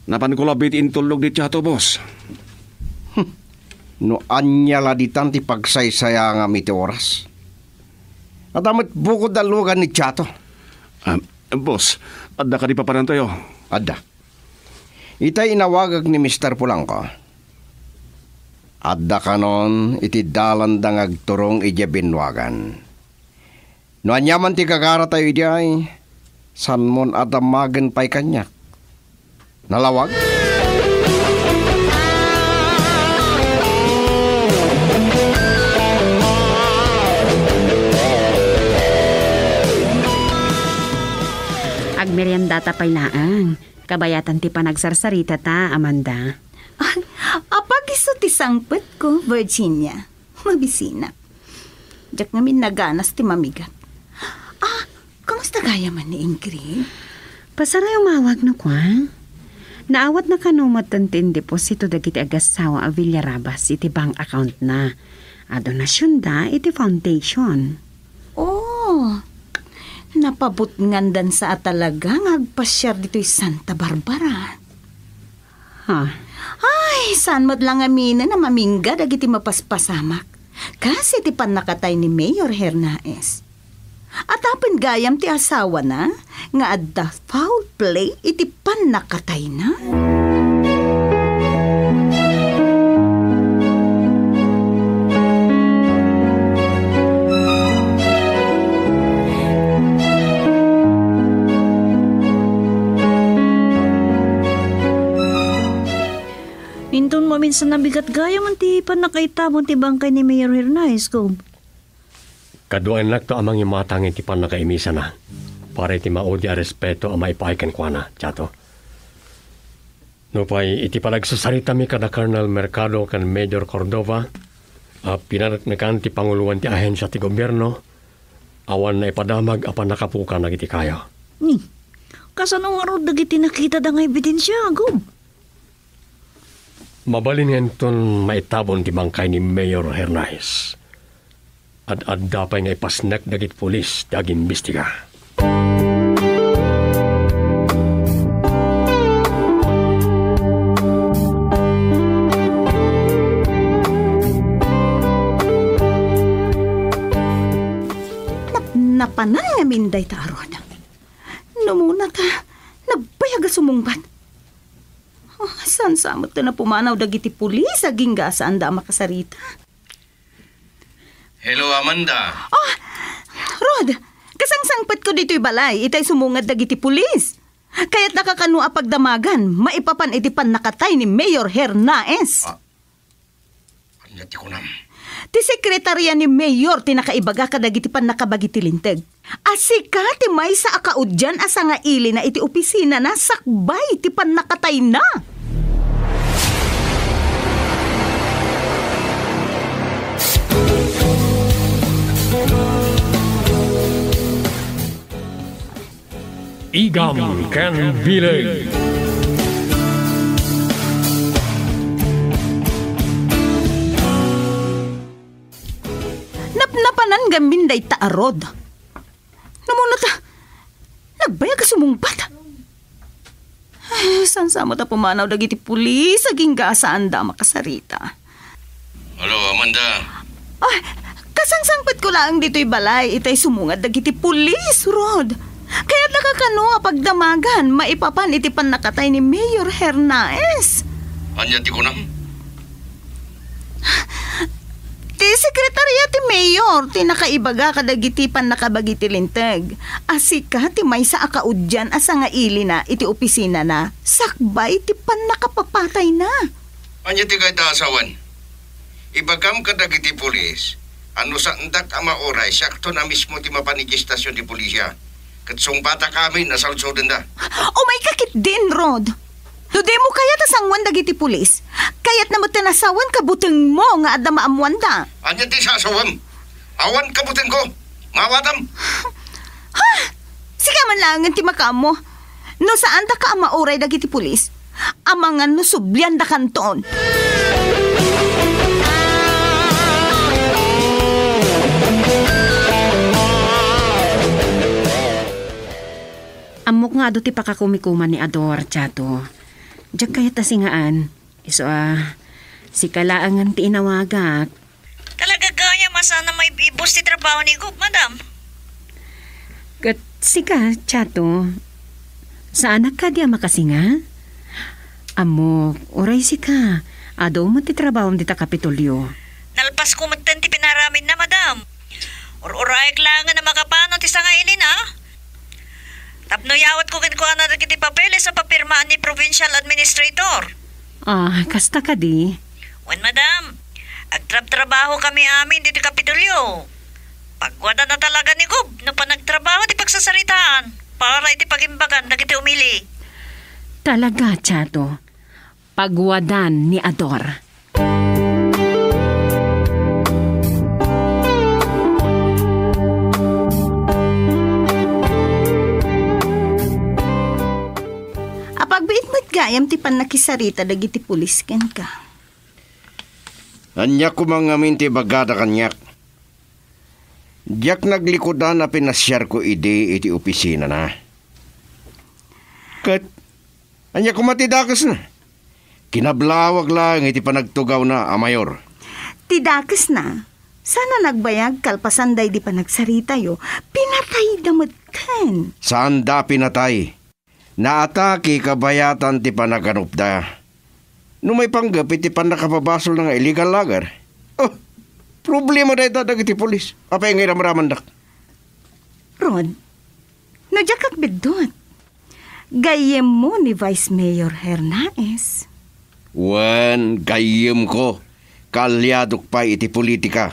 Speaker 6: Napan ko labit intulog di Chato, boss.
Speaker 5: No anya laditan ti pagsaysaya nga miti oras. At amit bukod dalugan ni Chato.
Speaker 6: Boss, adda ka di paparantayo.
Speaker 5: Adda. Itay inawagag ni Mr. Pulangko. Adda kanon iti dalandang agturong ija binwagan. No anyaman ti kagara tayo ijay, san mon adamagan pa'y kanyak. Nalawag?
Speaker 1: Agmeryandata pa'y laang. Kabayatan ti panagsarsarita ta, Amanda.
Speaker 4: Apag iso ti sangpet ko, Virginia. Mabisina. Diyak ngamin naganas ti mamigat. Kung gaya man ni Ingrid?
Speaker 1: Pasaray umawag na kwa. Naawat na kanumot tantin deposito dagiti agasawa a Villarabas iti bank account na. A donasyon da iti foundation.
Speaker 4: Oh, napabot ngandan sa talaga ngagpasyar dito'y Santa Barbara.
Speaker 1: Ha?
Speaker 4: Ay, saan mo't lang amina na mamingga dagiti mapaspasamak. Kasi ti panakatay ni Mayor Hernaez. At apan gayam ti asawa na, nga adda foul play iti panakatay na.
Speaker 3: Minton maminsan nabigat gaya man ti panakaitabon ti bangkay ni Mayor Hernaez, Gob.
Speaker 2: Kaduan nak to amang imatangin ti panakaimisa na. Para iti maudi a respeto ang maipaikan kwa na, Chato. No pa'y iti palagsasarita mi kada Colonel Mercado kan Major Cordova, pinarat na kan ti panguluan ti ahensya ti gobyerno, awan na ipadamag apan nakapuka na iti kaya.
Speaker 3: Ni, kasanong arod dagiti nakita da nga ebidensya, Gob?
Speaker 2: Mabalin henton maitabon ti bangkay ni Mayor Hernaez. At dapay nga ipasnek dagit pulis daging imbestiga.
Speaker 4: Napanan nga minday ta aron. Numuna ta, nagbayag a sumungbat. Oh, saan samot ta na pumanaw dagiti pulis aging gasaan da makasarita.
Speaker 5: Hello, Amanda.
Speaker 4: Oh, Rod, kasangsangpat ko dito'y balay, itay sumungad dagiti pulis. Kaya't nakakano pagdamagan, maipapan iti pan nakatay ni Mayor Hernaez.
Speaker 5: Anyati ko nam.
Speaker 4: Ti sekretarya ni Mayor tinakaibaga kadagiti pan nakabagiti linteg. Asika ti may sa akaudyan asa nga ili na iti opisina na sakbay ti pan nakatay na.
Speaker 2: Igam Can Bilay.
Speaker 4: Napnapanan gaminday taarod. Namuna ta, nagbayag ka sumungbat. San sa mo ta pumanaw dagiti pulis, aging gasaan da makasarita.
Speaker 5: Hello, Amanda.
Speaker 4: Ay, kasangsangpat ko lang dito'y balay, itay sumungad dagiti pulis, Rod. Kaya nakakano pagdamagan, maipapan iti pan nakatay ni Mayor Hernaez.
Speaker 5: Anyati ko nam.
Speaker 4: Ti sekretarya ti Mayor, ti nakaibaga kadagiti pan nakabagiti linteg. Asika ti may sa akaudyan asa nga ili na iti opisina na, sakbay ti pan nakapapatay na.
Speaker 5: Anyati kay ta asawan. Ibagam kadagiti pulis, ano sa endak ama oray, sakto na mismo ti mapanigistasyon ti pulisya. Katsong bata kami, nasalsodan da.
Speaker 4: O may kakit din, Rod. Dude mo kaya tasangwan dagiti pulis. Kaya't naman tinasawan kabuteng mo nga adda maamuan da.
Speaker 5: Anya ti sasawam. Awan kabutin ko. Mawatam.
Speaker 4: Ha? Sige man lang ti makamo. No saan da ka mauray dagiti pulis? Amangan no sublyan da kanton.
Speaker 1: Amok nga do ti pakakumikuman ni Ador, Chato. Diyak kaya tasingaan. Iso si kalaangan ti inawagak.
Speaker 3: Talaga gaya masana may ibos ti trabaho ni Gob, madam.
Speaker 1: Kat sika, Chato. Saan ka di makasinga? Amok, oray sika. Ado mo ti trabaho di ta Kapitolyo.
Speaker 3: Nalpas ko magtan ti pinaramin na, madam. Or-oray kailangan na makapano ti sangailin, ha? Tapno yawat ko kinkuha na dagiti papeles sa papirmaan ni Provincial Administrator.
Speaker 1: Kasta ka di.
Speaker 3: Wen, madam, agtrab-trabaho kami amin dito Kapitolyo. Pagwada na talaga ni Gob, no pa nagtrabaho di pagsasaritaan, para iti pagimbagan dagiti umili.
Speaker 1: Talaga, Chato. Pagwadan ni Ador.
Speaker 4: gayam ti pan nakisarita dagiti pulis ken ka.
Speaker 5: Anya ko mga minti bagada kanyak. Diyak naglikodan na pinasyar ko iti opisina na. Kat, anya ko matidakas na. Kinablawag lang iti panagtugaw na amayor.
Speaker 4: Tidakas na. Sana nagbayag kalpasanday di pa nagsarita yo. Pinatay damot ken.
Speaker 5: Saan da pinatay? Naatake kabayatan ti panaganupda. No may panggap iti panakapabasol ng illegal lagar. Oh, problema da ita dagiti polis. Apa yung iramramandak?
Speaker 4: Rod, nadya kag bidot. Gayem mo ni Vice Mayor Hernaez.
Speaker 5: Wan, gayem ko. Kalyadok pa iti politika.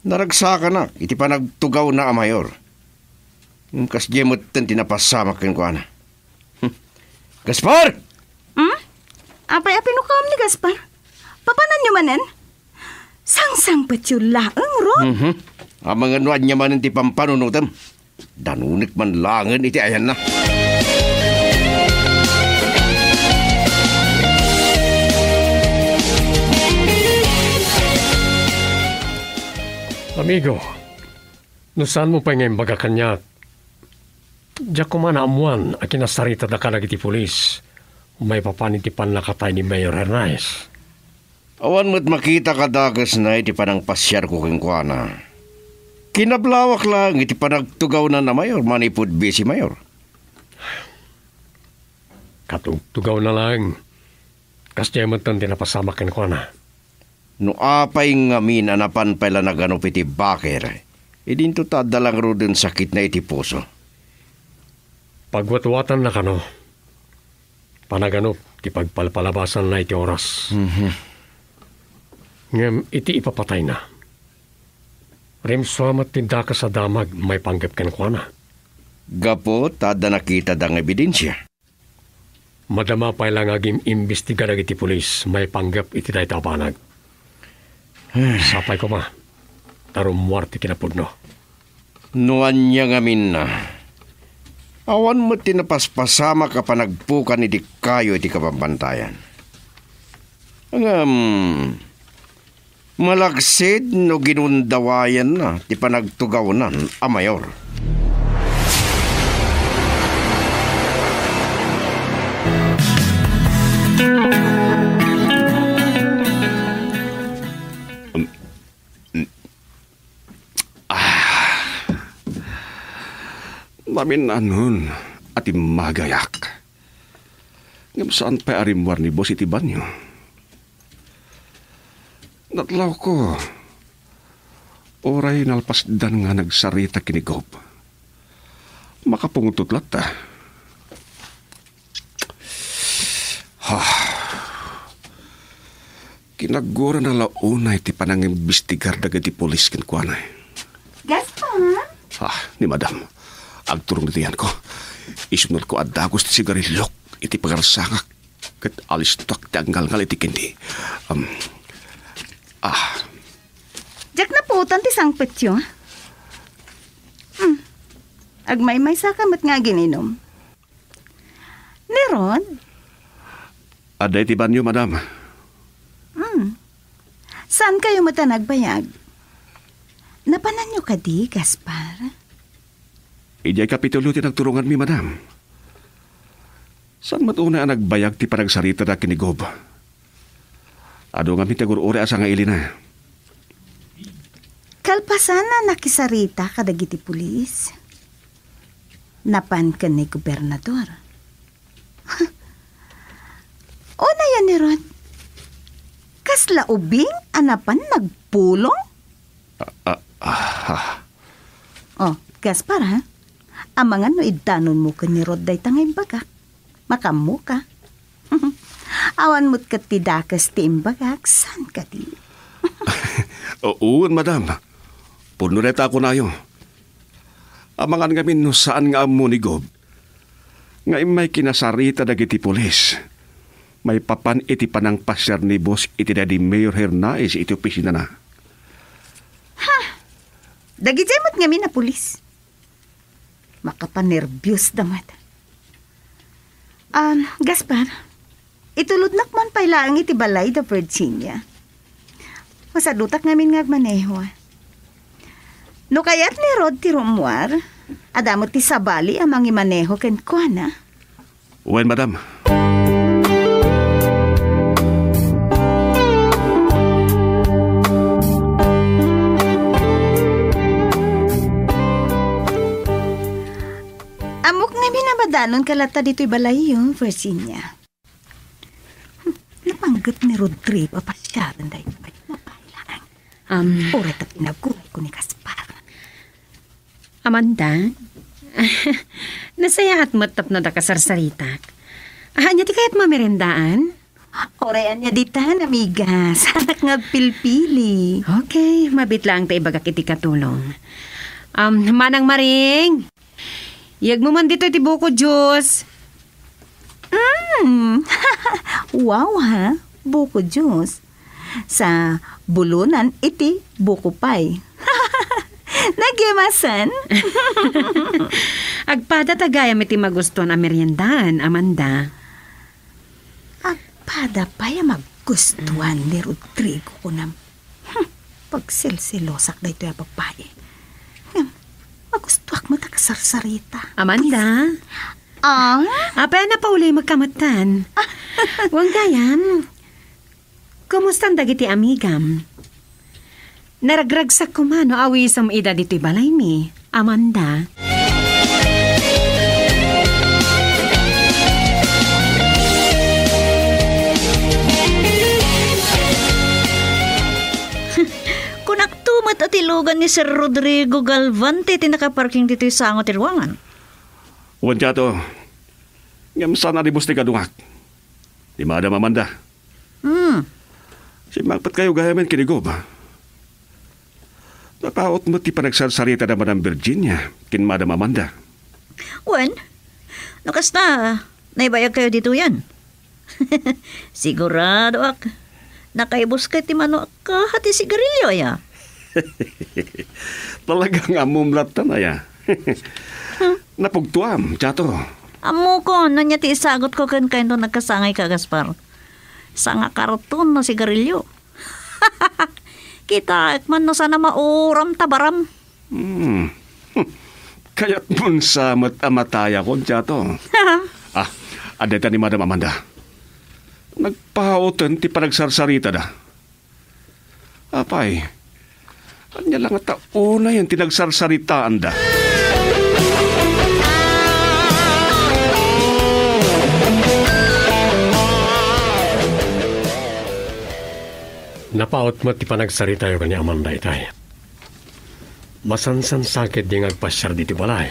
Speaker 5: Naragsaka na, iti panagtugaw na amayor. Kas jemot ten tinapasamak ken ko ana. Gaspar!
Speaker 4: Apay apinukam ni Gaspar? Papanan nyo manen? Sang-sang patyulaang, Rod.
Speaker 5: Ang mga nuan niya man ti pampanunutam. Danunik man langan iti ayan na.
Speaker 2: Amigo, no saan mo pa ngayon baga kanyak? Diyak ko man amuan a kinasarita da ka iti pulis. May papanitipan na katay ni Mayor Hernaez.
Speaker 5: Awan mo't makita ka dagas na iti panang pasyar ko kengkuana. Kinablawak lang iti panagtugaw na mayor, manipod busy mayor.
Speaker 2: Katugtugaw na lang. Kasya mo tan tinapasamakin ko na.
Speaker 5: No apay ngamin anapan pala naganup iti baker, idinto tadalang rodin sakit na iti puso.
Speaker 2: Pagwatwatan na kano, panaganop, ti pagpalpalabasan na iti oras. Ngem, iti ipapatay na. Rimswamat tinda ka sa damag, may panggap ken kwa na.
Speaker 5: Gapo, tada nakita dang ebidensya.
Speaker 2: Madama pa lang agim imbestigar iti pulis, may panggap iti day tapanag. Sapay ko ma, tarumwar ti kinapudno.
Speaker 5: Nuan niya ngamin na. Awan mo tinapaspasama ka pa nagpukan iti kayo iti kapambantayan. Malagsid no ginundawayan na ti panagtugawanan a mayor.
Speaker 6: Namin anon at imagayak. Ngam saan pa arimwar ni boss iti banyo? Natlaw ko. Oray nalpasdan nga nagsarita kinigob. Makapungututlat ta. Kinagura na launay ti panangimbestigar dagiti polis kinkwanay.
Speaker 4: Gaspar?
Speaker 6: Ni madam. Agturong nitiyan ko. Isunod ko adagos ti sigarillok iti pagarsangak ket alistok ti anggal-ngal iti kindi.
Speaker 4: Jack na putan ti sangpetyo. Agmay-may sakamat nga gininom. Ni Rod?
Speaker 6: Aday ti banyo, madam.
Speaker 4: Saan kayo matanagbayag? Napanan nyo ka di, Gaspar?
Speaker 6: Ijay kapitulo ti nagturungan mi, madam. Saan matuna ang nagbayag ti panagsarita na kinigob? Ado nga mi tagur-uri asa nga ilina.
Speaker 4: Kalpasan na nakisarita kadagiti pulis. Napan ka ni gobernador. O na yan ni Rod. Kasla ubing anapan nagpulong? Oh, Gaspar ha? Amangan no idanon mo ka ni Rod day tangay bagak. Makamu ka. Awan mo't katidakas ti imbagak. San ka di?
Speaker 6: Oo, madam. Punureta ako na yun. Amangan ngamin no saan nga amo ni Gob. Nga may kinasarita dagiti polis. May papan iti panang pasyar ni boss iti dadi Mayor Hernaez iti opisina na.
Speaker 4: Dagiti mo't ngamin na pulis. Makapanervyos damat. Gaspar, itulod nakman pala ang itibalay da Virginia. Masadutak ngamin nga maneho. No kayat ni Rod ti rumwar, adamot ti sabali amang imaneho ken kuana.
Speaker 6: Wen, madam.
Speaker 4: Amok nga binabadanon kalata dito'y balay yung Virginia. Napanggat ni Rodrigo pasyaran dahil mapailaan. Urat at pinaguray ko ni Gaspar.
Speaker 1: Amanda, nasaya at matap na da kasarsaritak. Anya ti kayat mamerendaan?
Speaker 4: Orayan niya ditan, amiga. Sanak nga pilpili.
Speaker 1: Okay, mabit lang ta ibagak iti katulong. Manang Maring, yag mo man dito iti buko juice.
Speaker 4: Wow ha, buko juice. Sa bulunan iti buko pie. Nagyamasan.
Speaker 1: Agpada tagayam iti magustuhan a meriendahan, Amanda.
Speaker 4: Agpada pa yung magustuhan ni Rodrigo ko na pagsilsilosak na ito yung babae. Magustuhan mo takasarsarita.
Speaker 1: Amanda? Apay na pa uli magkamatan. Huwag gayam. Kumusta ang dagiti amigam? Naragragsak ko man o awisam ida dito'y balay mi, Amanda.
Speaker 3: Kunaktumat at ilugan ni Sir Rodrigo Galvante tinakaparking dito'y sangot irwangan.
Speaker 6: Wen to. Ngam sana di musti kadungak. Di Madam Amanda. Si magpat kayo gayaman kinigob. Napaot mo ti panagsarsarita na Madam Virginia kin Madam Amanda.
Speaker 3: Wen, nakas na, naibayag kayo dito yan. Sigurado ak, nakaibos ka ti mano ka hati sigarilyo ya.
Speaker 6: Talagang amumlat na ya. Napugtuam, Chato.
Speaker 3: Amo ko, nanya ti isagot ko kan kayo nagkasangay ka, Gaspar. Sanga karton na sigarilyo. Kita, ekman no sana mauram tabaram.
Speaker 6: Kaya't mun sa matamataya ko, Chato. Adeta ni Madam Amanda. Nagpahaotan ti panagsarsarita da. Apay, anya lang at una yan tinagsarsaritaan da.
Speaker 2: Napaot mo ti panagsarita yung kanya Amanda itay. Masansan sakit di ngagpasyar diti balay.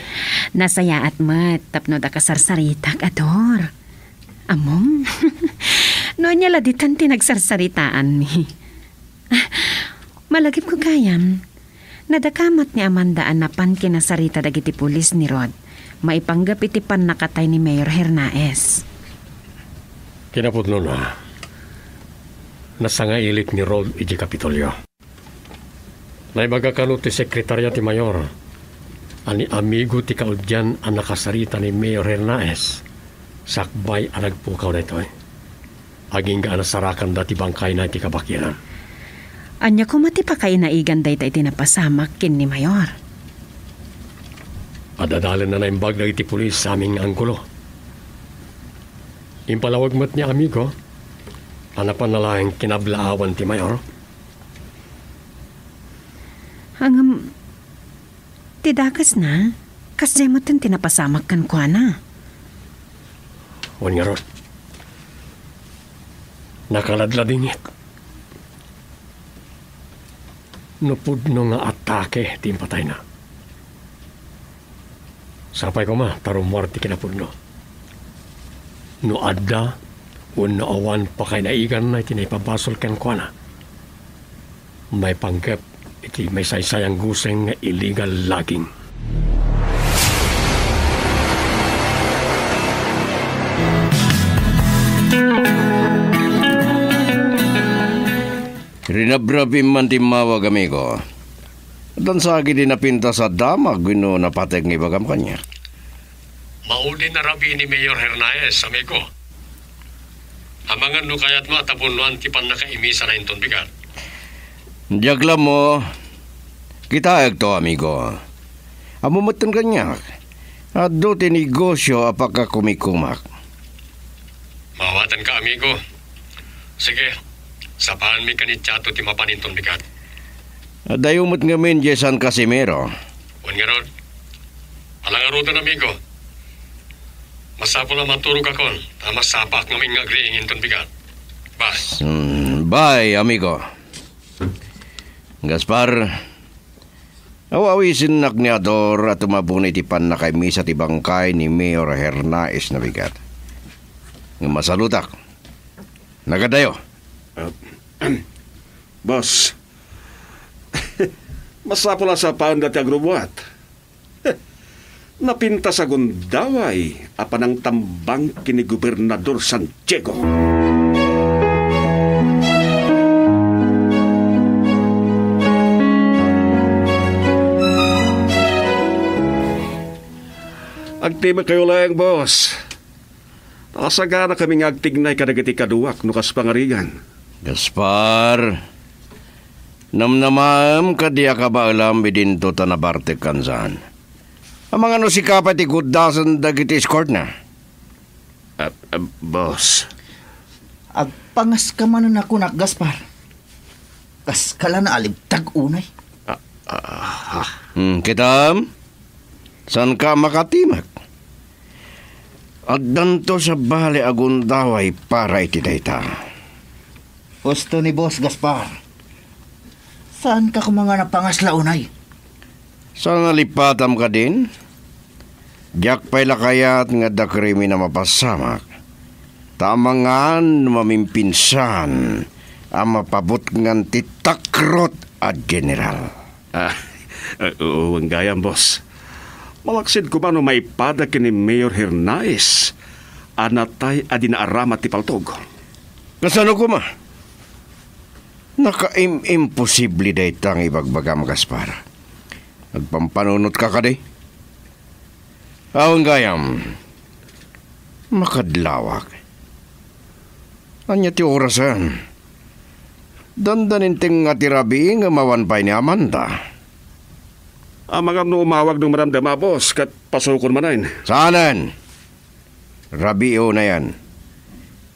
Speaker 1: Nasaya at mat, tapno da kasarsaritak, ador. Amom, noon niya laditan tinagsarssaritaan mi. Malagip ko kayam, nadakamat ni Amanda anapan kinasarita dagiti pulis ni Rod, maipanggap iti pan nakatay ni Mayor Hernaez.
Speaker 2: Kinapudno na, nasangailik ni Rod iti Kapitolyo. Naibaga kanu ti sekretarya ti Mayor, ani amigo ti kaudyan ang nakasarita ni Mayor Hernaez. Sakbay ang nagpukaw na ito aging ga nasarakan dati bangkay na iti kabakyanan.
Speaker 1: Anya ko mati pa kayo naigan day tayo tinapasamak kin ni Mayor.
Speaker 2: Adadalin na naimbag na iti pulis sa aming anggulo. Impalawag mat niya amigo, anapan na lang kinablaawan ti Mayor.
Speaker 1: Hangam, tidakas na, kasi mo tin tinapasamak kan kwa na.
Speaker 2: Wan nga ron. Nakaladladingit. Nupudno nga atake, timpatay na. Sapay ko ma, tarumwar ti kinapudno. No adda, no awan pa kay naigan na itinipabasol ken kwa na. May panggap, iti may saysayang guseng nga illegal logging.
Speaker 5: Rinabrabi man timawag amigo. Dan sagi din napinta sa damag wino napatag ng ibagam kanya.
Speaker 2: Mauli na rabi ni Mayor Hernaez, amigo. Amangan no kayat mo at apunuan ti pan nakaimisa na inton bigat.
Speaker 5: Diaglam mo, kita to amigo. Amumatan kanya. At do tinegosyo apaka kumikumak.
Speaker 2: Mawatan ka, amigo. Sige, sapahan mi kanit chato ti mapaninton bigat.
Speaker 5: Dayumot ngamin di San Casimiro.
Speaker 2: Wan nga rod. Alang arutan, amigo. Masapo na maturog akon. Masapak namin nga agreeing inton bigat. Bye.
Speaker 5: Bye, amigo. Gaspar, awawisin nakniador at umabunay ti pan na kay misa ti bangkay ni Mayor Hernaez na bigat. Nga masalutak. Nagadayo.
Speaker 6: Boss, masapo na sa paan dati agrubuat. Napinta sa gundaway apan ang tambang kini Gobernador Santiago. Agtima kayo lang, boss. Nakasagana kami nga agtignay kadagiti kaduwak nukas pangarigan.
Speaker 5: Gaspar, namnamam kadiya ka ba alam bidinto tanabarte kansan? Ang mga no si kapat ikudasan dagiti escort na.
Speaker 6: Boss.
Speaker 8: Agpangas ka man na kunak, Gaspar. Kas kala na alibtag unay.
Speaker 5: Kitam, saan ka makatimak? Agdanto sa bali agundaway para iti dayta.
Speaker 8: Gusto ni Boss Gaspar. Saan ka kumanga napangas launay?
Speaker 5: Saan nalipatam ka din? Diyak pa'y lakayat nga dakrimi na mapasamak. Tamangan mamimpinsan ang mapabot ngan titakrot at general.
Speaker 6: Oo, ang gayam, boss. Malaksid ko ba no maipada kini Mayor Hernaez anatay adinaaramat ti paltog.
Speaker 5: Kasano ko ma? Naka-imposible day tang ibagbagam, Gaspar. Nagpampanunot ka day? Ang gayam, makadlawak. Anya ti orasan. Dandanin ting nga tirabi nga mawanpay ni Amanda.
Speaker 6: Mga no umawag ng maramdama, boss, kat pasukon manayin.
Speaker 5: Saanan? Rabio na yan.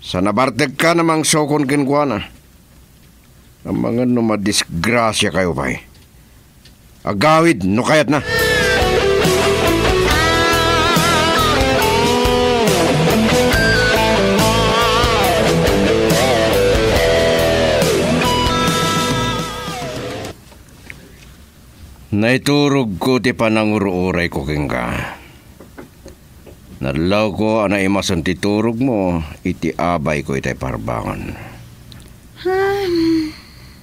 Speaker 5: Sa nabarteg ka namang sokon kinkwana. Ang mga no madisgrasya kayo pa'y. Agawid, no kayat na. Naiturog ko ti pananguruuray ko kingka. Nalaw ko ana imasan ti turog mo, iti abay ko itay parbangan.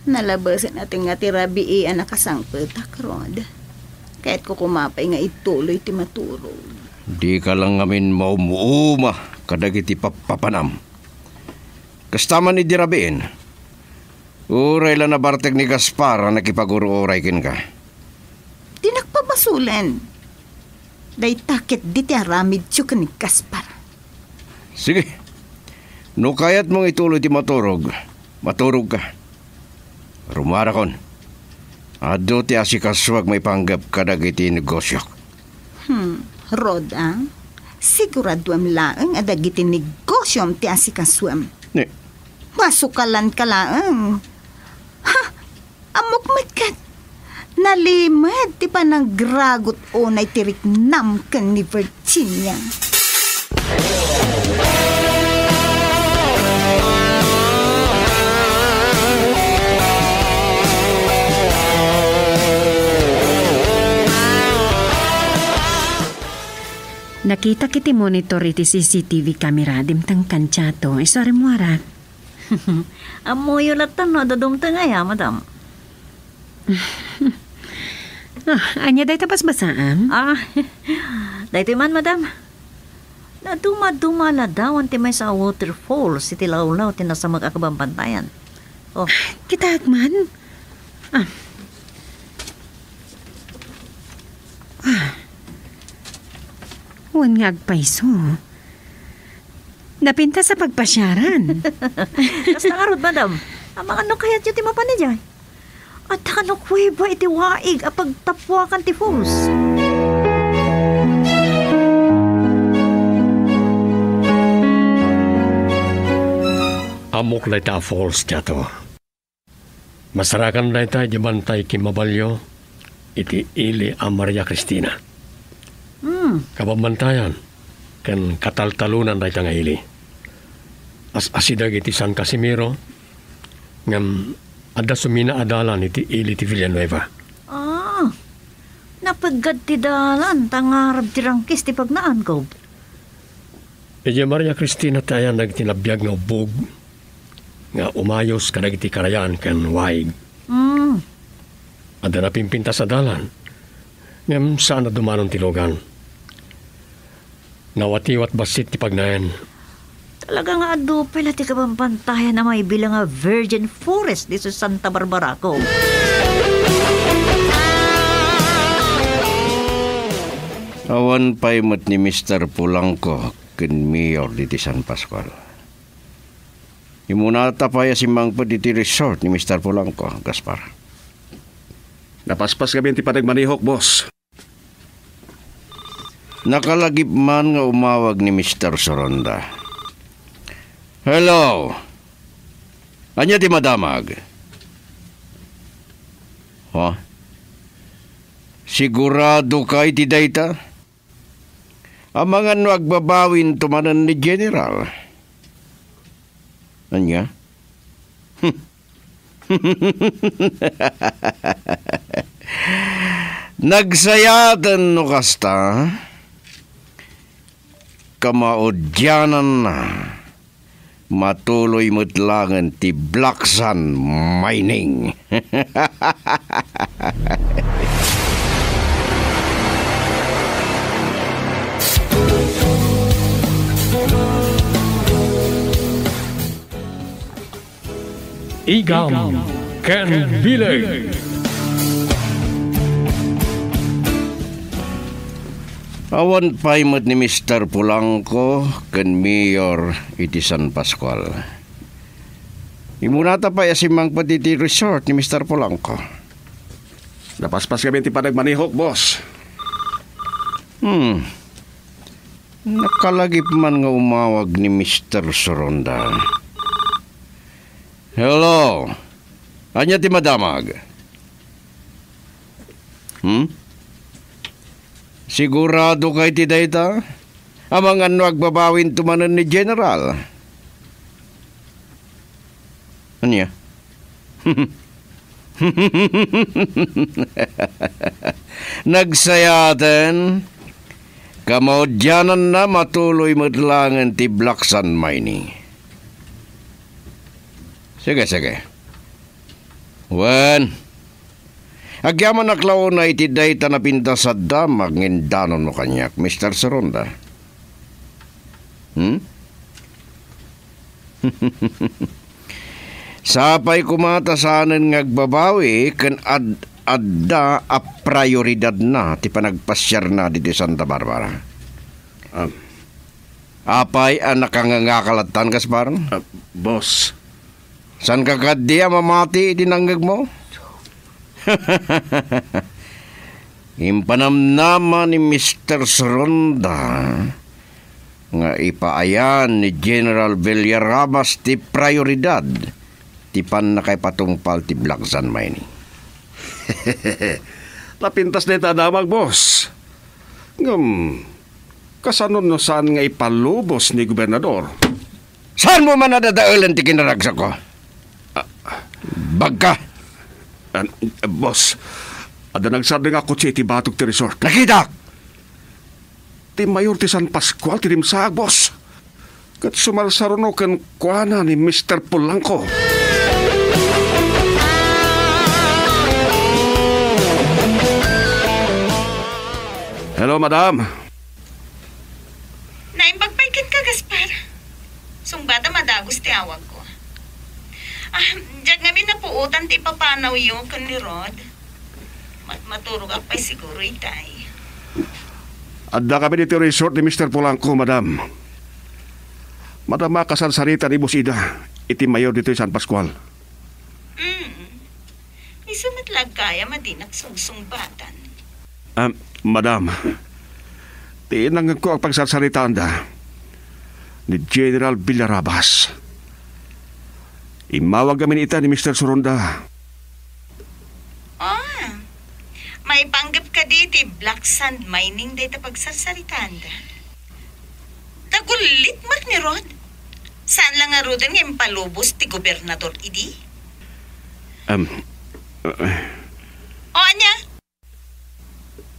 Speaker 4: Nalabasan natin nga ti rabi anak kasangpetak, Rod. Kahit ko kumapay nga ituloy ti maturog.
Speaker 5: Di ka lang ngamin maumuuma kadagiti papapanam. Kastaman ni dirabiin. Uray lang na barteg ni Gaspar ang nakipag-uruuray kin ka.
Speaker 4: Di nakpabasulan. Day takit di ti aramid siyo ka ni Gaspar.
Speaker 5: Sige. No kayat mong ituloy ti maturog ka. Rumarakon. Ado ti asikaswag may panggap kadagiti negosyo.
Speaker 4: Rod, siguraduam laang adagiti negosyom ti asikaswam.
Speaker 5: Ne.
Speaker 4: Masukalan ka laang. Amok matkat. Nalimad ti pananggragot unay tiriknam kan ni Virginia.
Speaker 1: Nakita kiti monitor iti CCTV camera dimtang kansyato. Sorry mo arak.
Speaker 3: Amoy latan no dadumta nga ya, madam.
Speaker 1: Anya day tapas basaam?
Speaker 3: Dahito man, madam. Naduma-dumala daw ang timay sa waterfall si Tilawlaw tinasa magkakabambantayan. Oh,
Speaker 1: Kita agman? Wan nga agpaiso. Napinta sa pagpasyaran.
Speaker 3: Kas nangarod, madam. Amang ano kaya ti mapanidya? At ano kuweba iti waig apag tapwa kan ti fus.
Speaker 2: Amok na ita falls tiya to. Masarakan na ita di bantay kimabalyo iti ili a Maria Cristina. Kababantayan kan kataltalunan na ita nga ili. As asidag iti San Casimiro ngam ada sumina adalan iti ili ti Villanueva.
Speaker 3: Napagad ti dalan tangarab ti rangkis ti pagnaan ko.
Speaker 2: Iti Maria Cristina tayo nagtinabiyag nga ubog nga umayos kadag iti karayaan kan waig. Ada na pimpinta sa dalan ngam saan na dumanon ti logan. Nawatiwat basit ti pagnayan.
Speaker 3: Talaga nga ado pala ti kabampantayan na may bilang nga Virgin Forest di sa Santa Barbara ko.
Speaker 5: Awan pa'y mat ni Mr. Pulangko ken Mayor diti San Pascual. Imunata pa ya simbang pa diti resort ni Mr. Pulangko, Gaspar.
Speaker 6: Napaspas kami ti panagmanihok, boss.
Speaker 5: Nakalagip man nga umawag ni Mr. Soronda. Hello. Anya ti madamag? Ha? Sigurado kay ti dayta? Amangan magbabawin tumanan ni General. Anya? Nagsayatan no kasta? Kamaudyanan na. Matuloy mutlangan ti Black Sun Mining.
Speaker 2: Igam Ken Bileg.
Speaker 5: Awan paimat ni Mr. Pulangko ken Mayor iti San Pascual. Imunata pa yasimang patiti resort ni Mr. Pulangko.
Speaker 6: Napaspas kami ti panagmanihok, boss.
Speaker 5: Nakalagip man nga umawag ni Mr. Soronda. Hello. Anya ti madamag? Sigurado kay ti dayta? Amang ano agbabawin tumanan ni General? Anya? Nagsayatan, kamaudyanan na matuloy madlangan ti Black Sun Mining. Sige. Wan, agyaman naklaw na iti dayta na pinta sa damag ngindanon no kanyak, Mr. Soronda. Sapay kumatasanan ngagbabawi ken adda a prioridad na ti panagpasyar na diti Santa Barbara. Apay ang nakangangakalatan, Gaspar?
Speaker 6: Boss.
Speaker 5: San kakadya mamati itinanggag mo? Impanamnama ni Mr. Soronda nga ipaayan ni General Villarabas ti prioridad ti pan na kay patungpal ti Black Sun Mining.
Speaker 6: Lapintas na itadamag, boss. Kasanon no saan nga ipalubos ni Gobernador?
Speaker 5: Saan mo man nadadaulan ti kinaragsak ko? Bagka.
Speaker 6: Boss, ada nagsarda nga kutsi iti batok ti resort.
Speaker 5: Nakita!
Speaker 6: Ti mayor ti San Pascual ti rimsaag, boss. Kat sumalsaruno ken kuana ni Mr. Pulangko. Hello, madam.
Speaker 7: Naimbagpaikin ka, Gaspar. Sungbata madagos ti awag ko. Diyan nga minapuutan ti papanaw yung kan ni Rod. Maturog pa'y siguro itay.
Speaker 6: Adda kami dito resort ni Mr. Polanco, madam. Madam, makasarsarita ni Boss Ida. Iti mayor dito San Pascual.
Speaker 7: Isumatlag kaya madinak sungsungbatan.
Speaker 6: Madam, tinangan ko ang pagsarsaritaan da ni General Villarabas. Imawag kami ita ni Mr. Soronda.
Speaker 7: May panggap ka diti black sand mining dito pagsarsaritaan da. Tagulit mat ni Rod. Saan lang nga rodan nga impalubos ti gobernador idi? O anya?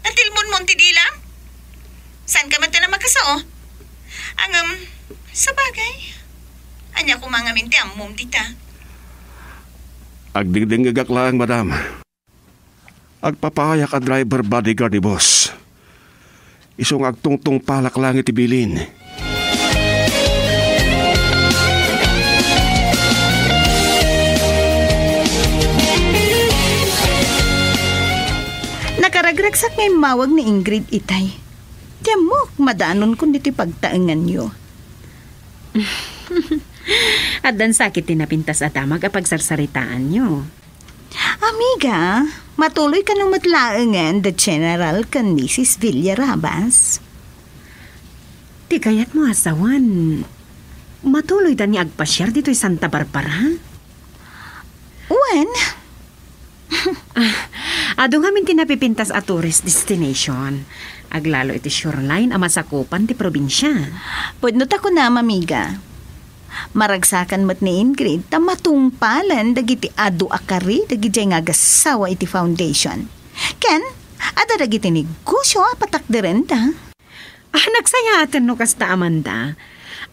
Speaker 7: Natilmon mo ti dilam? Saan ka mati na makasao? Sa bagay. Anya ko mga minti amom dita.
Speaker 6: Agdingdingagak lang, madam. Agpapahayak ang driver bodyguard ni boss. Isong agtungtong palak lang itibilin.
Speaker 4: Nakaragragsak may mawag ni Ingrid itay. Tiyamok, madanon kundi ti pagtaengan nyo.
Speaker 1: At dan sakit tinapintas at amag apag sarsaritaan nyo.
Speaker 4: Amiga, matuloy ka nang matlaengan the General kan Mrs. Villarabas.
Speaker 1: Ti kayat mo asawan. Matuloy dan ni agpasyar dito'y Santa Barbara.
Speaker 4: When?
Speaker 1: Adong amin tinapipintas a tourist destination. Aglalo iti shoreline a masakupan ti probinsya.
Speaker 4: Pudnot ako na, mamiga. Maragsakan mat ni Ingrid ta matungpalan dagiti adu akari dagiti nga gasawa iti foundation. Ken, ada dagiti negosyo patakderen ta.
Speaker 1: Nagsaya atin no kasta Amanda.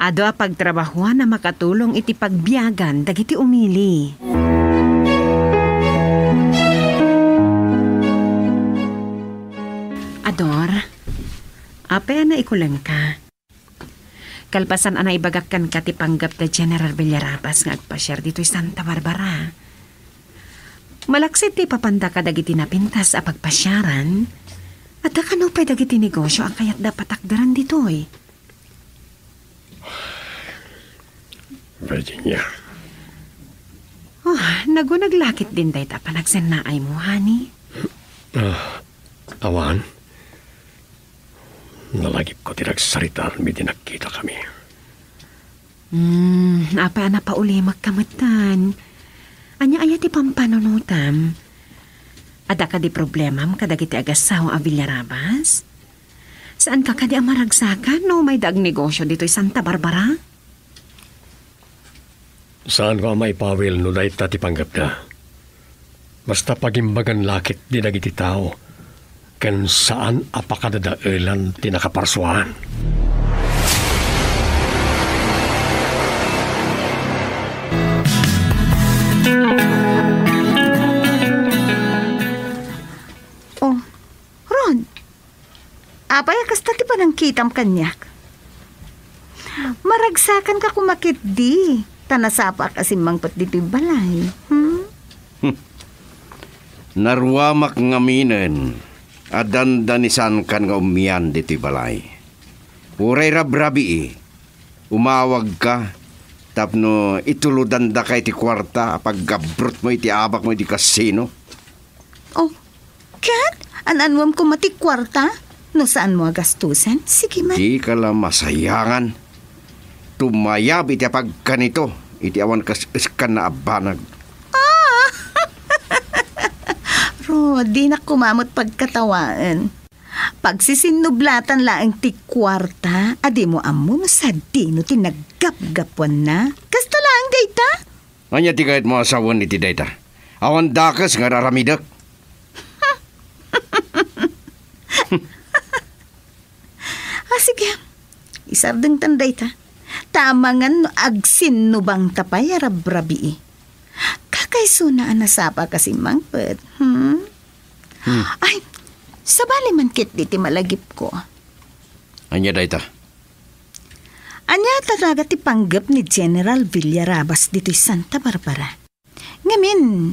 Speaker 1: Ado a pagtrabahuan na makatulong iti pagbiyagan dagiti umili. Ador, apay na ikulang ka. Kalpasan anay ibagakkan ka ti panggap da General Villarabas nga agpasyar dito'y Santa Barbara. Malaksit ti papanda ka dagiti napintas a pagpasyaran at da kanupay dagiti negosyo ang kayat da patakdaran dito'y.
Speaker 2: Virginia.
Speaker 1: Nagunaglakit din day ta panagsannaay mo, honey.
Speaker 2: Awan. Nalagip ko tinagsaritaan mi dinakita kami.
Speaker 1: Apa na pa uli magkamatan. Anya ti pampanunutam. Ada ka di problemam kadagiti agasawa a Villarabas? Saan ka kadi amaragsakan no may dag negosyo dito'y Santa Barbara?
Speaker 2: Saan ko may pawil no dahit ti panggap na? Basta pagimbagan lakit di dagiti tao. Kan saan apakadadaelan tinakaparsuhan.
Speaker 4: Oh, Ron. Apay kasta ti panang kitam kanyak. Maragsakan ka kumakit di. Tanasapa kasi mangpat dito balay.
Speaker 5: Narwamak ngaminen. Adan-danisan kan nga umiyan diti balay. Uray rabrabi umawag ka tapno ituludan da kay ti kwarta paggabrot mo iti abak mo iti kasino.
Speaker 4: Oh, Kat? Ananwam ko mati kwarta? No saan mo agastusan? Sige man.
Speaker 5: Di ka lang masayangan. Tumayab iti pagkanito. Iti awan kaskan na abanag.
Speaker 4: Di na kumamot pagkatawaan. Pagsisinublatan laang ti kwarta, adi mo amo sa dino tinaggap-gapuan na. Kasta laang dayta?
Speaker 5: Anya ti kahit mo asawan iti dayta. Awan dakas nga raramidak.
Speaker 4: Sige, isardeng tanday ta. Tamangan no agsin no bang tapay arabrabi. Kakaiso na anasapa kasi mangpet. Ay, sabali man kit diti malagip ko.
Speaker 5: Anya dayta?
Speaker 4: Anya talaga ti panggap ni General Villarabas dito'y Santa Barbara. Ngamin,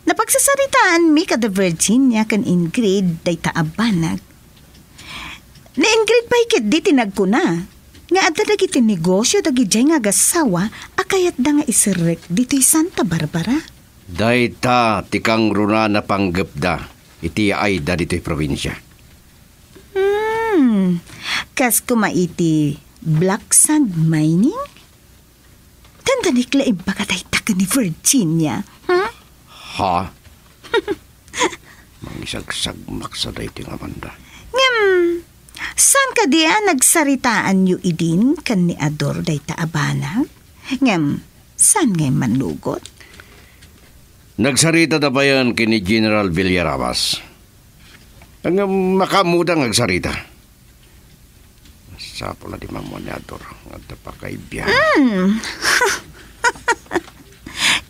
Speaker 4: napagsasaritaan mi kada Virginia kan Ingrid dayta abanag. Ni Ingrid pa ikit di tinagkuna. Nga adda dagiti negosyo dagiti nga gasawa akayat da nga isirek dito'y Santa Barbara.
Speaker 5: Dayta tikang runa na panggapda iti ay da dito'y probinsya.
Speaker 4: Kas kumaiti black sand mining? Tandanik laing pagkatay taka ni Virginia.
Speaker 5: Ha? Mangisagsagmak sa dayti nga banda.
Speaker 4: Saan ka diya nagsaritaan yu idin kan ni Ador day taabana? Saan ngay manlugot?
Speaker 5: Nagsarita na ba yan kini General Villarabas? Ang makamudang nagsarita. Sa pula di mamonador nga pa kay biya.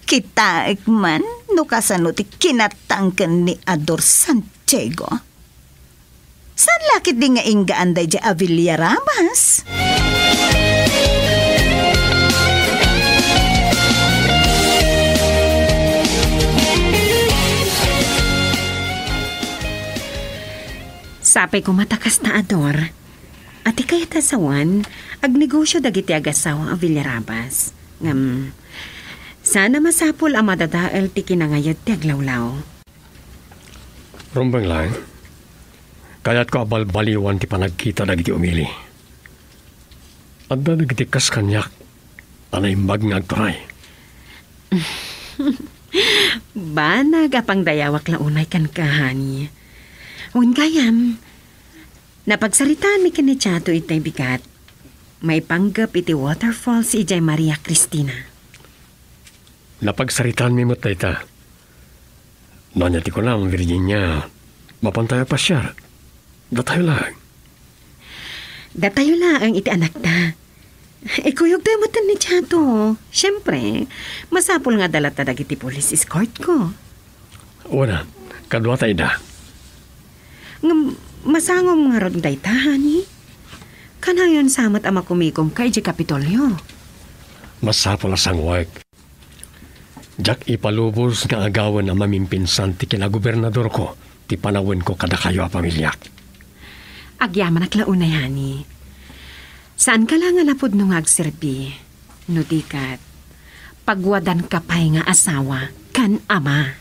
Speaker 4: Kita ikman no kasano ti kinatangken ni Ador Santiago. San lakit di nga inggaan day dya Villarabas?
Speaker 1: Sapay ko matakas na Ador. Ati kaya tasawan, agnegosyo dagiti agasawa ang Villarabas. Sana masapol ang madadael ti kinangayad ti aglawlaw.
Speaker 2: Rumbang lang. Kaya't ko abalbaliwan ti panagkita dagiti umili. Adda dagiti kas kanyak, anay magngagturay.
Speaker 1: Banag apang dayawak launay kan kahani. Uwan gayam, napagsaritaan mi kini Chato itay bigat. May panggap iti waterfall si Ijay Maria Cristina.
Speaker 2: Napagsaritaan mi mo tayta. Nanyati ko lang, Virginia, mapantaya pa siya. Datayo lang.
Speaker 1: Datayo lang ang iti anak ta. Ikuyog tayo matan ni Chato. Siyempre, masapol nga dalata dagiti police escort ko.
Speaker 2: Una, kadwa tayo da.
Speaker 1: Masangom nga ron daytahan ni. Kanayon samat ama kumikom kay J. Capitolio.
Speaker 2: Masapol na sang work. Jack ipalubos nga agawan na mamimpinsan ti kinagobernador ko, ti panawin ko kada kayo a pamilyak.
Speaker 1: Agyaman aklaunay, hani. Saan ka lang alapod nung agserbi? Nudikat, pagwadan ka pa'y nga asawa, kan ama.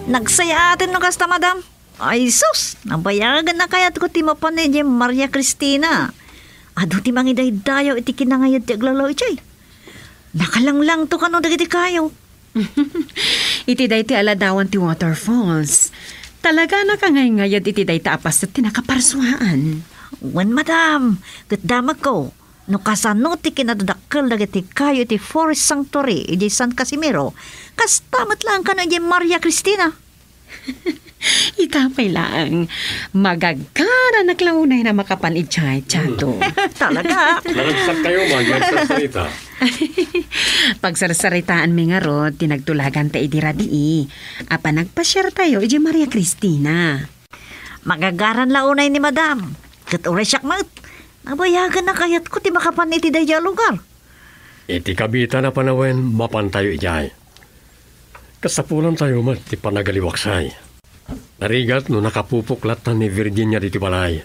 Speaker 3: Nagsaya atin no kasta, madam. Ay sus, nabayagan na kaya't ko ti mapanay ni Maria Cristina. Ado ti mangiday-dayaw iti kinangayad ti aglalaw ichay. Nakalanglang to kano dagiti kayo.
Speaker 1: Iti day ti aladawan ti waterfalls. Talaga nakangayngayad iti day ta apas at tinakaparsuhaan.
Speaker 3: Wan, madam, gatdamag ko. No kasano ti kinadadakkel dagiti kayo iti Forest Sanctuary iti San Casimiro. Kastamat lang ka na iti Maria Cristina.
Speaker 1: Ikapay lang. Magagkara naklaunay na makapanid chay, Chato.
Speaker 3: Talaga.
Speaker 2: Naragsak kayo, magsasalita.
Speaker 1: Pagsarsaritaan mi nga rod, tinagtulagan ta idiradi. Apa nagpasyar tayo, iji Maria Cristina.
Speaker 3: Magagaran launay ni madam. Kat oray siyak mat. Nabayagan na kayat ko ti makapanid iti daya lugar.
Speaker 2: Iti kabita na panawin, mapantayo ijay. Kasapulan tayo mat, ti panagaliwaksay. Narigat no nakapupuklat na ni Virginia dito balay.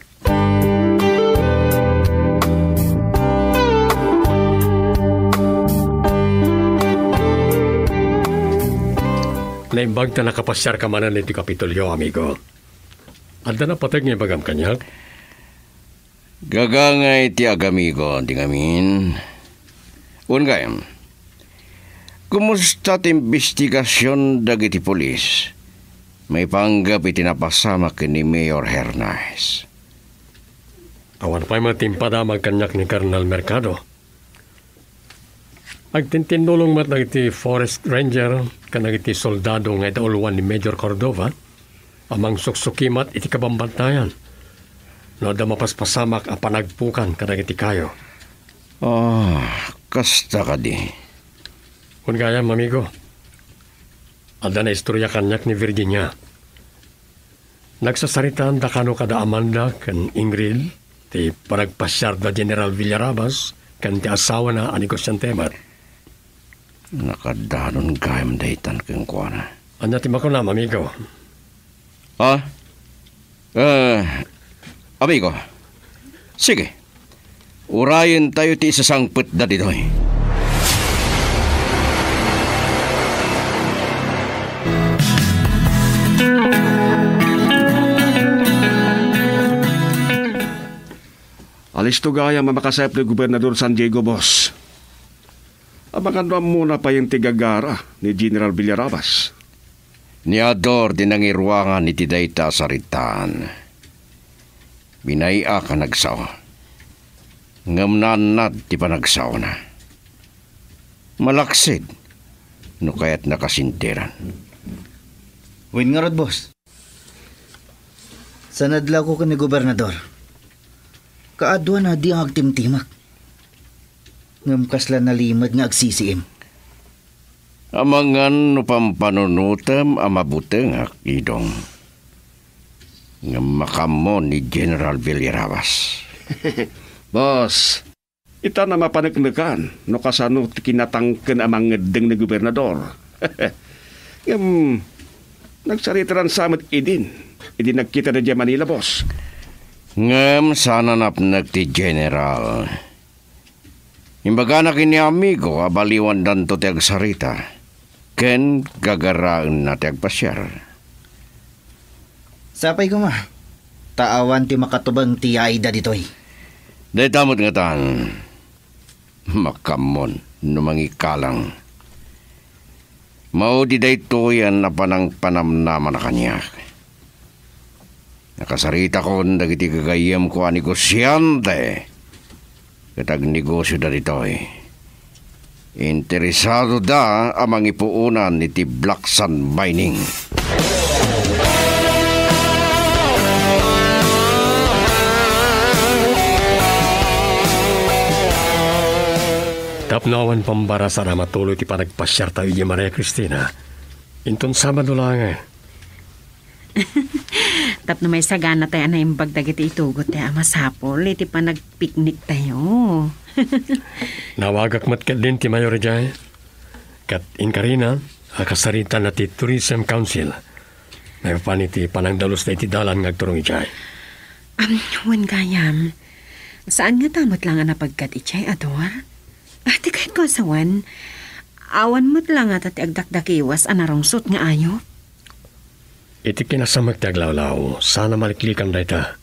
Speaker 2: Naimbag na nakapasyar ka manan ni Kapitolyo, amigo. Anda na patag niya bagam kanyak?
Speaker 5: Gagangay ti agamigo, di ngamin. Ungayam, kumusta ti investigasyon dagiti polis? May panggap itinapasama ni Mayor Hernáez.
Speaker 2: Awan pa'y matimpada magkanyak ni Colonel Mercado. Agtintindulong mat nagiti forest ranger kanagiti soldado nga itauluan ni Major Cordova amang suksukimat iti kabambantayan. No da mapaspasamak a panagpukan kanagiti kayo.
Speaker 5: Kasta ka di.
Speaker 2: Kung gayam, amigo. Ada na istorya kanyak ni Virginia. Nagsasaritaan da kano kada Amanda kan Ingrid ti panagpasyar da General Villarabas kan ti asawa na Anigo Santemat.
Speaker 5: Nakadanon gayam daytan kang kuana.
Speaker 2: Anya ti makunam, amigo.
Speaker 5: Ha? Amigo. Sige. Urayan tayo ti isasangpet na ditoy.
Speaker 6: Alis to gaya mamakasayap ni Gobernador San Diego, boss. Abangan muna pa yung tigagara ni General Villarabas.
Speaker 5: Niador din ang irwangan ni Tidayta sa ritaan. Binaya ka nagsaw. Ngamnanad ti panagsaw na. Malaksid, no kaya't nakasintiran.
Speaker 8: Win nga rod, boss. Sanadla ko ka ni Gobernador. Kaadwa na di ang agtimtimak. Ngam kasla nalimad nga agsisiim.
Speaker 5: Amangan no pampanunutam amabuteng akidong. Ngam makamon ni General Villarabas.
Speaker 6: Boss, ita na mapanagnakan no kasano kinatangken amang ngedeng ni Gobernador. Nagsaritaran samat idin. Idin nagkita na dyan Manila, boss.
Speaker 5: Ngam sana napnag ti General. Imbaga na kini amigo abaliwan dan to ti agsarita. Ken gagaraan na ti agpasyar.
Speaker 8: Sapay ko ma. Taawan ti makatubang ti Aida ditoy.
Speaker 5: Day tamot nga tan. Makamon numangikalang. Mao di day toyan na panang panamnaman na kanya. Nakasarita ko dagiti gagayam ko ang negosyante. Katag negosyo da ditoy. Interesado da amang ipuunan ni ti Black Sun Mining.
Speaker 2: Tapnawan pambara sana matuloy ti panagpasyar tayo di Maria Cristina. Inton Sabado lang eh.
Speaker 1: Tap na may sagana tayo na yung bagdagiti itugot tayo masapol. Iti pa nagpiknik tayo.
Speaker 2: Nawagak matkat din ti Mayor Jay. Kat inkarina, akasarita na ti Tourism Council. May paniti panangdalos na iti dalan ngagturong ijay.
Speaker 1: Wan gayam. Saan nga tamot lang ang napagkat ijay, Ador? Ati kahit ko asawan, awan mo't lang at ati agdakdakiwas anarungsot nga ayo.
Speaker 2: Iti kinasamag ti aglawlaw, sana maliklikan da ita.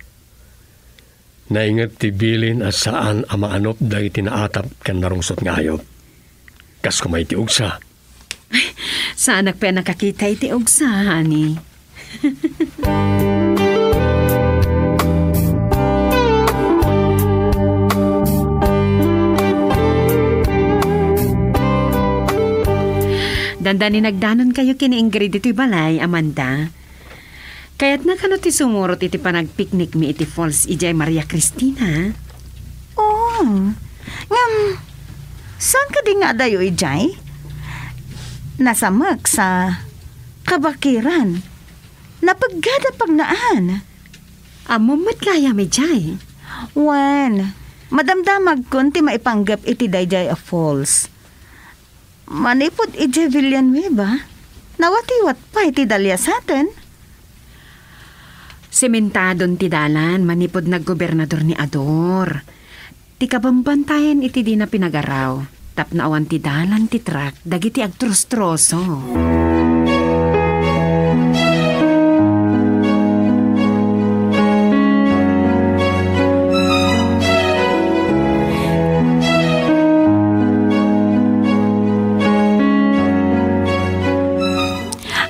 Speaker 2: Naingat ti bilin at saan amaanop da iti naatap kan narungsot nga ayop. Kas kumay ti ugsa.
Speaker 1: Saan nagpa nakakita iti ugsa, honey? Dandani nagdanon kayo kini Ingrid iti balay, Amanda. Kaya't nakano ti sumurot iti panagpiknik mi iti Falls ijay Maria Cristina.
Speaker 4: Oh, ngam, saan ka di nga dayo ijay? Nasamag sa kabakiran. Napaggada pagnaan.
Speaker 1: Amumot kaya mi jay.
Speaker 4: Wan, madamdamag kun ti maipanggap iti dayjay a Falls. Manipod ijay Villanueva. Nawatiwat pa iti dalya sa atin.
Speaker 1: Sementadon ti dalan, manipod naggobernador ni Ador. Ti kabambantayan iti di na pinagaraw. Tapnaawan ti dalan ti truck, dagiti agtrostroso.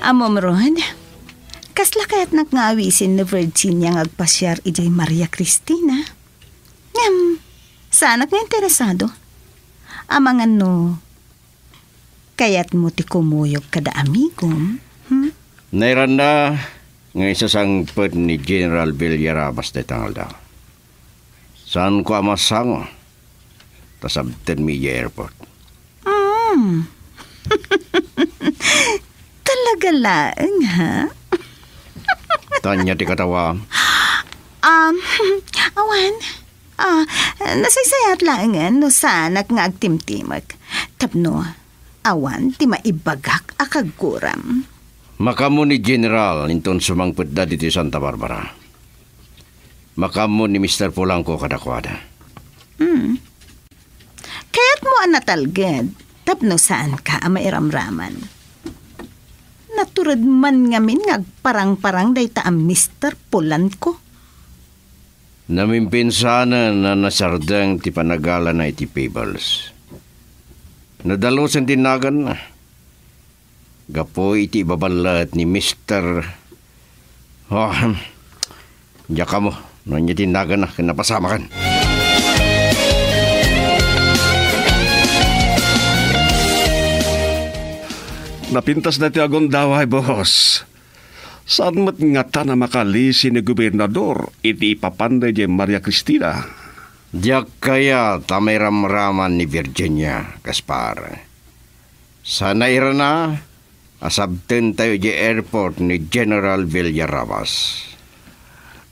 Speaker 4: Amom Ron, kasla kaya't nagngaawisin ni Virginia ng agpasyar ijay Maria Cristina. Ngam, saan nga interesado? Amangan no, kaya't mo ti kumuyog kada amigom.
Speaker 5: Nairanda nga isasangpet ni General Villarabas de tangal daw. Saan ko amasang? Tasabten mi airport.
Speaker 4: Talaga lang, ha?
Speaker 5: Tanya ti katawa.
Speaker 4: Awan. Nasaysayat lang no sanak nga agtimtimag. Tapno, awan ti maibagak akagkuram.
Speaker 5: Makamu ni General inton sumangpet da dito Santa Barbara. Makamu ni Mr. Polanco kadakwada.
Speaker 4: Kaya't mo natalged, tapno saan ka mairamraman. Naturad man ngamin ngagparang-parang dayta ang Mr. Polanco.
Speaker 5: Namimpinsanan na nasardang ti panagala na iti Peebles. Nadalosan tinagan na. Gapo iti babalat ni Mr. Diya ka mo, noon niya tinagan na kinapasama kan.
Speaker 6: Napintas na ti agondaway, boss. Saan mat nga ta na makalisi ni gobernador iti ipapanday di Maria Cristina?
Speaker 5: Diyak kaya tamay ramraman ni Virginia, Gaspar. Sana ira na, asabten tayo di airport ni General Villarabas.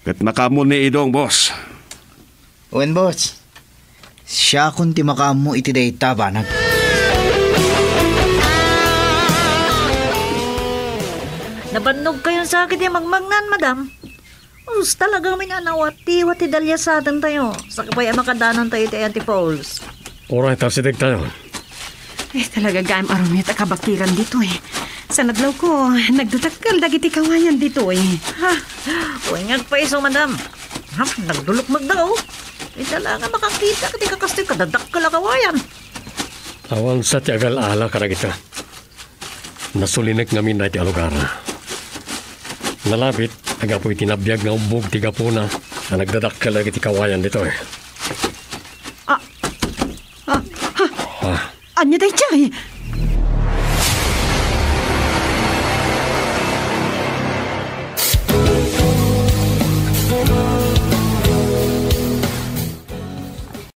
Speaker 6: Kat makamu ni idong, boss.
Speaker 8: Uwan, boss. Siya kung ti makamu iti dayta banag.
Speaker 3: Nabannog kayo sa akin yung magmagnan, madam. Us talagang may nanawati-wati dalya sa atin tayo. Sa kapaya makadanan tayo tayo Antipolls.
Speaker 2: Oray, tarsitig tayo.
Speaker 1: Talaga gaam arumit akabakiran dito Sa nadlaw ko, nagdutakal dagiti kawayan dito
Speaker 3: Ha? Uwingag pa iso, madam. Ha? Nagdulok magdaw. Talaga makakita kati kakastoy kadadak ka lakawayan.
Speaker 2: Awan sa tiagal ala karagita. Nasulinek ngamin na iti alugara. Nalapit, agapoy tinabiyag na ubog tiga po na nagdadak lagi ti kawayan dito
Speaker 1: Anya day chay?